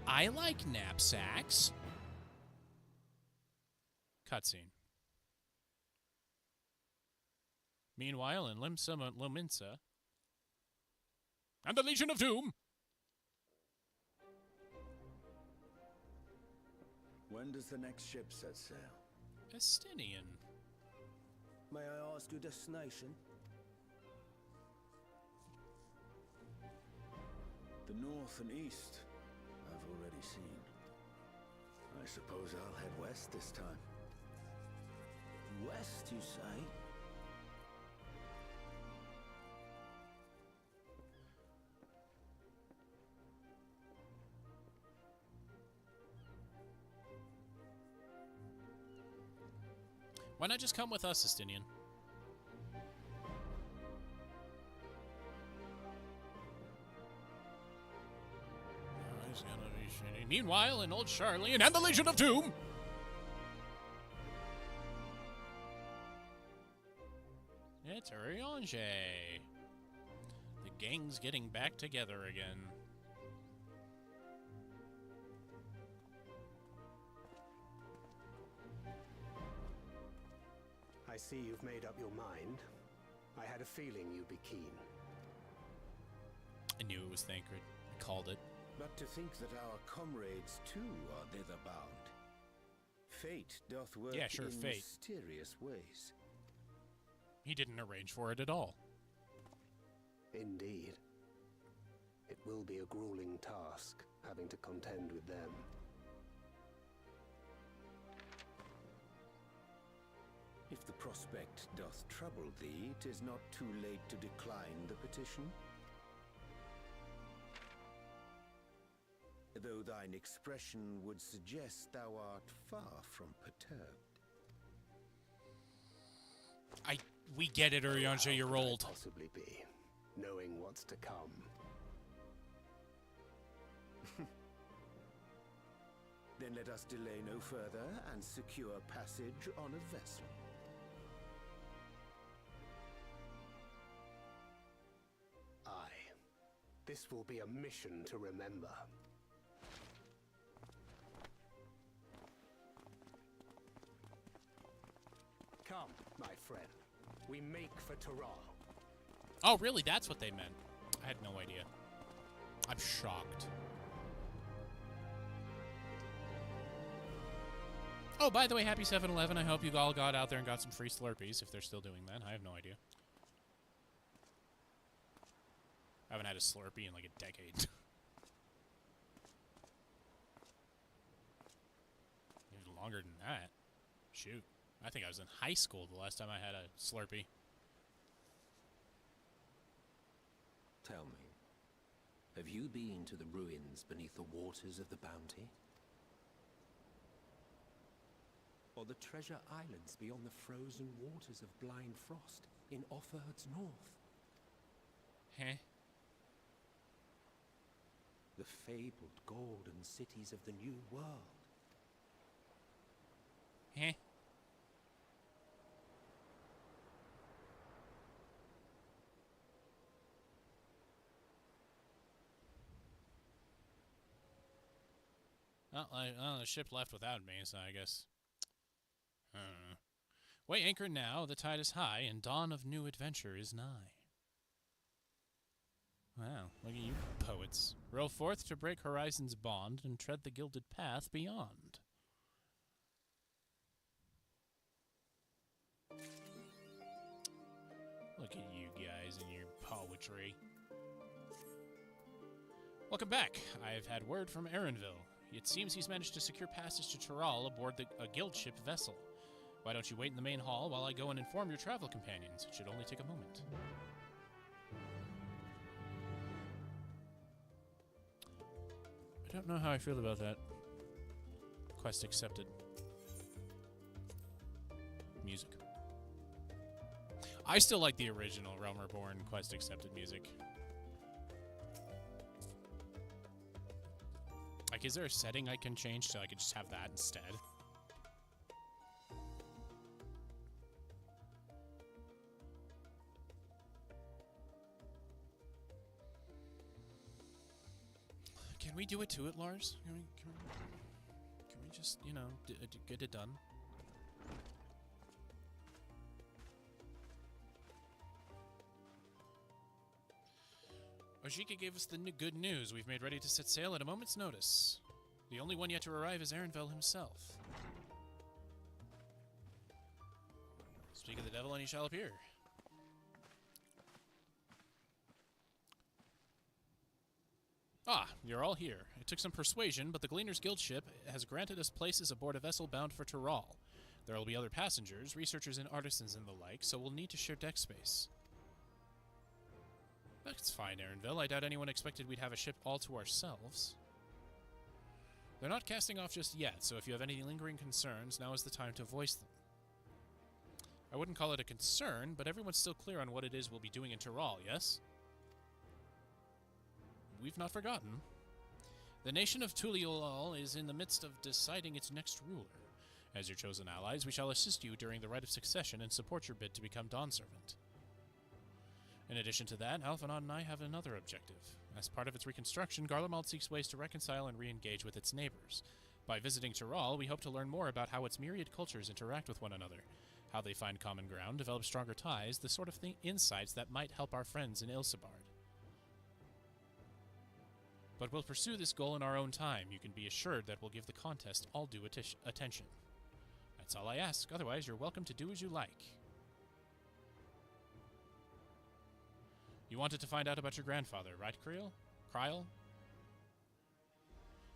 I like knapsacks. Cutscene. Meanwhile, in Lominsa, and the Legion of Doom. When does the next ship set sail? Estinian. May I ask your destination? The north and east, I've already seen. I suppose I'll head west this time. West, you say? Why not just come with us, Estinian? Meanwhile, in Old Sharlayan and the Legion of Doom... It's Urianger. The gang's getting back together again. I see you've made up your mind. I had a feeling you'd be keen. I knew it was Thancred. I called it. But to think that our comrades too are thither bound. Fate doth work in fate. mysterious ways. He didn't arrange for it at all. Indeed. It will be a grueling task, having to contend with them. If the prospect doth trouble thee, 'tis not too late to decline the petition. Though thine expression would suggest thou art far from perturbed. We get it, Urianger, you're old. Possibly be, knowing what's to come. Then let us delay no further and secure passage on a vessel. Aye. This will be a mission to remember. Come, my friend. We make for Tural. Oh, really? That's what they meant. I had no idea. I'm shocked. Oh, by the way, happy 7-Eleven. I hope you all got out there and got some free Slurpees, if they're still doing that. I have no idea. I haven't had a Slurpee in like a decade. Even longer than that. Shoot. I think I was in high school the last time I had a Slurpee. Tell me, have you been to the ruins beneath the waters of the Bounty? Or the treasure islands beyond the frozen waters of Blind Frost in Offerd's north? Huh? The fabled golden cities of the New World? Huh? Well, the ship left without me, so I guess... I don't know. Weigh anchor now, the tide is high, and dawn of new adventure is nigh. Wow, look at you poets. Row forth to break horizon's bond and tread the gilded path beyond. Look at you guys and your poetry. Welcome back. I've had word from Erenville. It seems he's managed to secure passage to Tural aboard a guild ship vessel. Why don't you wait in the main hall while I go and inform your travel companions? It should only take a moment. I don't know how I feel about that. Quest accepted. Music. I still like the original Realm Reborn quest accepted music. Like, is there a setting I can change so I could just have that instead? Can we do it to it, Lars? Can we just, you know, get it done? Ojika gave us the good news. We've made ready to set sail at a moment's notice. The only one yet to arrive is Erenville himself. Speak of the devil and he shall appear. Ah, you're all here. It took some persuasion, but the Gleaner's Guild ship has granted us places aboard a vessel bound for Tural. There will be other passengers, researchers and artisans and the like, so we'll need to share deck space. That's fine, Erenville. I doubt anyone expected we'd have a ship all to ourselves. They're not casting off just yet, so if you have any lingering concerns, now is the time to voice them. I wouldn't call it a concern, but everyone's still clear on what it is we'll be doing in Tural, yes? We've not forgotten. The nation of Tuliolal is in the midst of deciding its next ruler. As your chosen allies, we shall assist you during the rite of succession and support your bid to become Dawn Servant. In addition to that, Alphinaud and I have another objective. As part of its reconstruction, Garlemald seeks ways to reconcile and re-engage with its neighbors. By visiting Tural, we hope to learn more about how its myriad cultures interact with one another, how they find common ground, develop stronger ties, the sort of insights that might help our friends in Ilsabard. But we'll pursue this goal in our own time. You can be assured that we'll give the contest all due attention. That's all I ask. Otherwise, you're welcome to do as you like. You wanted to find out about your grandfather, right, Kryl?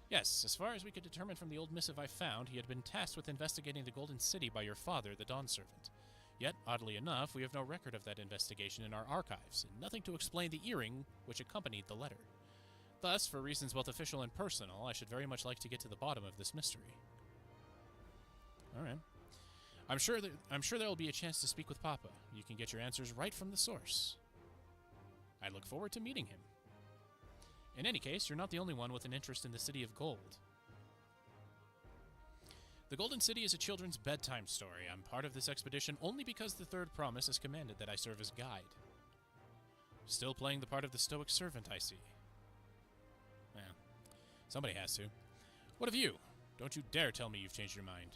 Yes, as far as we could determine from the old missive I found, he had been tasked with investigating the Golden City by your father, the Dawn Servant. Yet, oddly enough, we have no record of that investigation in our archives, and nothing to explain the earring which accompanied the letter. Thus, for reasons both official and personal, I should very much like to get to the bottom of this mystery. Alright. I'm sure there will be a chance to speak with Papa. You can get your answers right from the source. I look forward to meeting him. In any case, you're not the only one with an interest in the City of Gold. The Golden City is a children's bedtime story. I'm part of this expedition only because the Third Promise has commanded that I serve as guide. Still playing the part of the stoic servant, I see. Yeah, somebody has to. What of you? Don't you dare tell me you've changed your mind.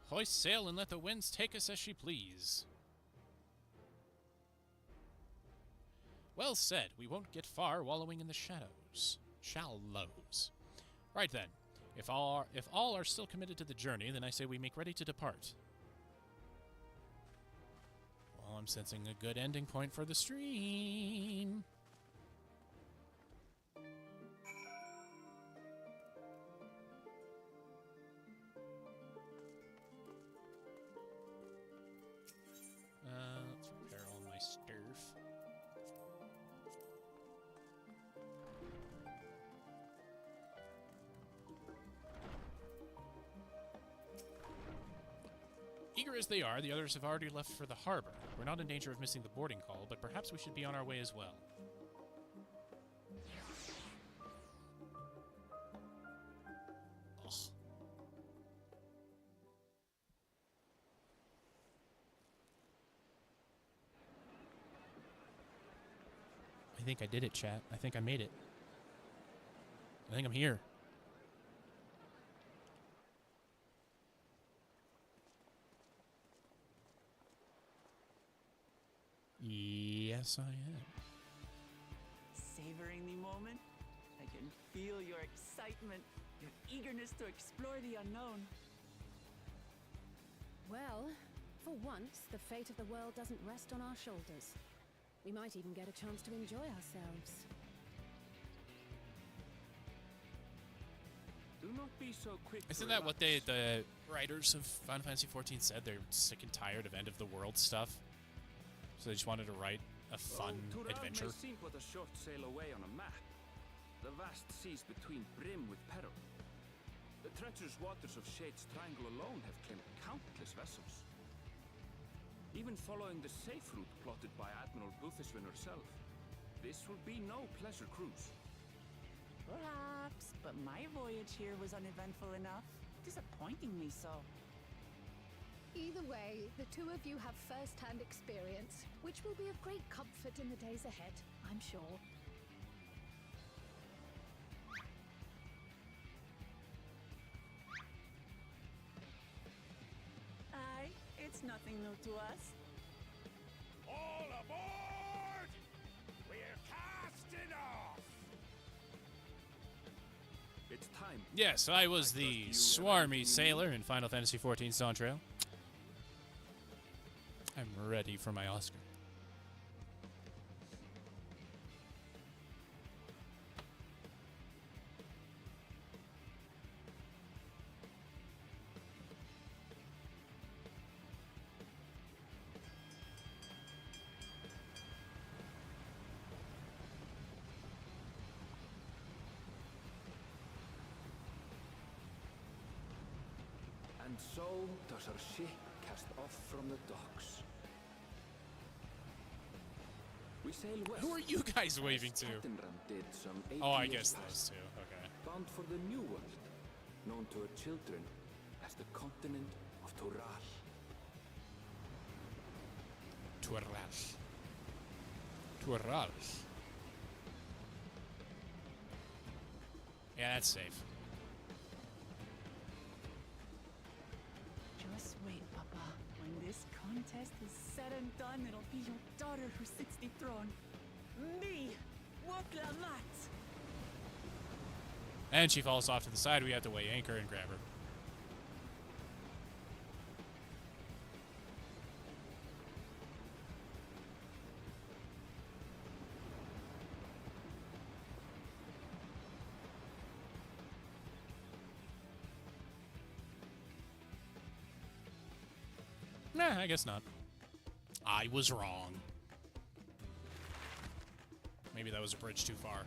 Hoist sail and let the winds take us as she please. Well said. We won't get far wallowing in the shadows. Shallows. Right then. If all are still committed to the journey, then I say we make ready to depart. Well, I'm sensing a good ending point for the stream. Let's repair all my stuff. Eager as they are, the others have already left for the harbor. We're not in danger of missing the boarding call, but perhaps we should be on our way as well. Ugh. I think I did it, chat. I think I made it. I think I'm here. Yes, I am. Savoring the moment? I can feel your excitement, your eagerness to explore the unknown. Well, for once, the fate of the world doesn't rest on our shoulders. We might even get a chance to enjoy ourselves. Do not be so quick. Isn't that what the writers of Final Fantasy XIV said? They're sick and tired of end of the world stuff. So they just wanted to write a fun adventure. May seem but a short sail away on a map. The vast seas between brim with peril. The treacherous waters of Shade's Triangle alone have claimed countless vessels. Even following the safe route plotted by Admiral Butheswin herself, this will be no pleasure cruise. Perhaps, but my voyage here was uneventful enough. Disappointingly so. Either way, the two of you have first-hand experience, which will be of great comfort in the days ahead, I'm sure. Aye, it's nothing new to us. All aboard! We're casting off! It's time. Yes, I was the swarmy sailor in Final Fantasy XIV Dawn Trail. I'm ready for my Oscar. And so does our ship cast off from the docks. We sail west. Who are you guys waving to? Captain Ram did some 80 Oh, I years guess past, those two. Okay. bound for the New World, known to her children as the continent of Tural. Tural. Yeah, that's safe. Just wait, Papa. When this contest is said and done, it'll be your daughter who sits the throne. Me, Woklamat. And she falls off to the side. We have to weigh anchor and grab her. Nah, I guess not. I was wrong. Maybe that was a bridge too far.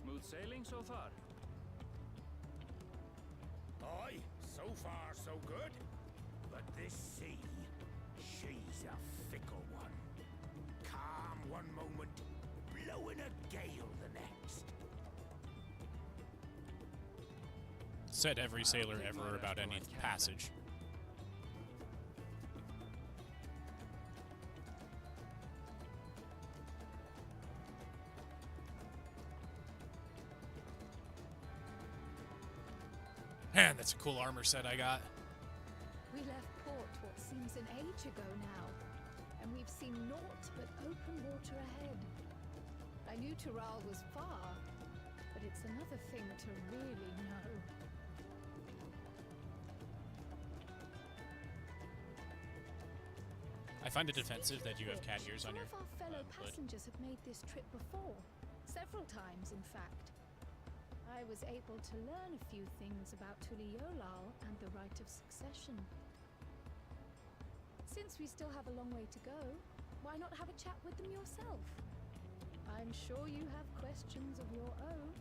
Smooth sailing so far? Aye, so far so good. But this sea, she's a fickle one. Calm one moment, blowing a gale the next. Said every sailor ever about any passage. Man, that's a cool armor set I got. We left port what seems an age ago now, and we've seen naught but open water ahead. I knew Tural was far, but it's another thing to really know. I find it offensive that you have cat ears on your Some of our fellow hood. passengers have made this trip before, several times in fact. I was able to learn a few things about Tuliyollal and the right of succession. Since we still have a long way to go, why not have a chat with them yourself? I'm sure you have questions of your own.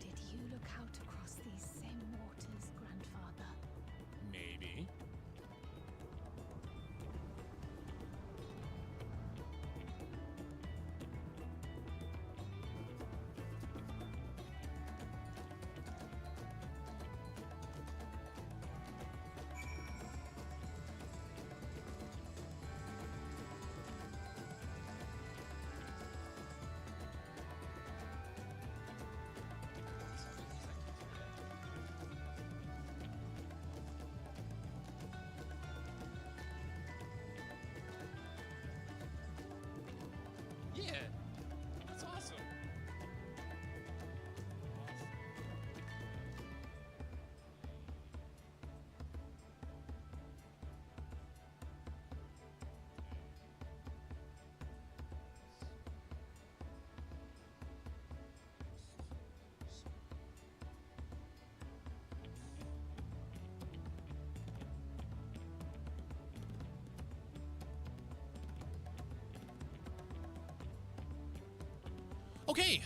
Did you look out across these same waters, Grandfather? Maybe. Yeah, that's awesome. Okay,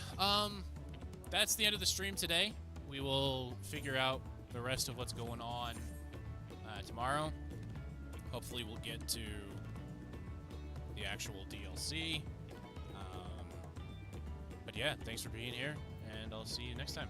that's the end of the stream today. We will figure out the rest of what's going on tomorrow. Hopefully we'll get to the actual DLC. But yeah, thanks for being here, and I'll see you next time.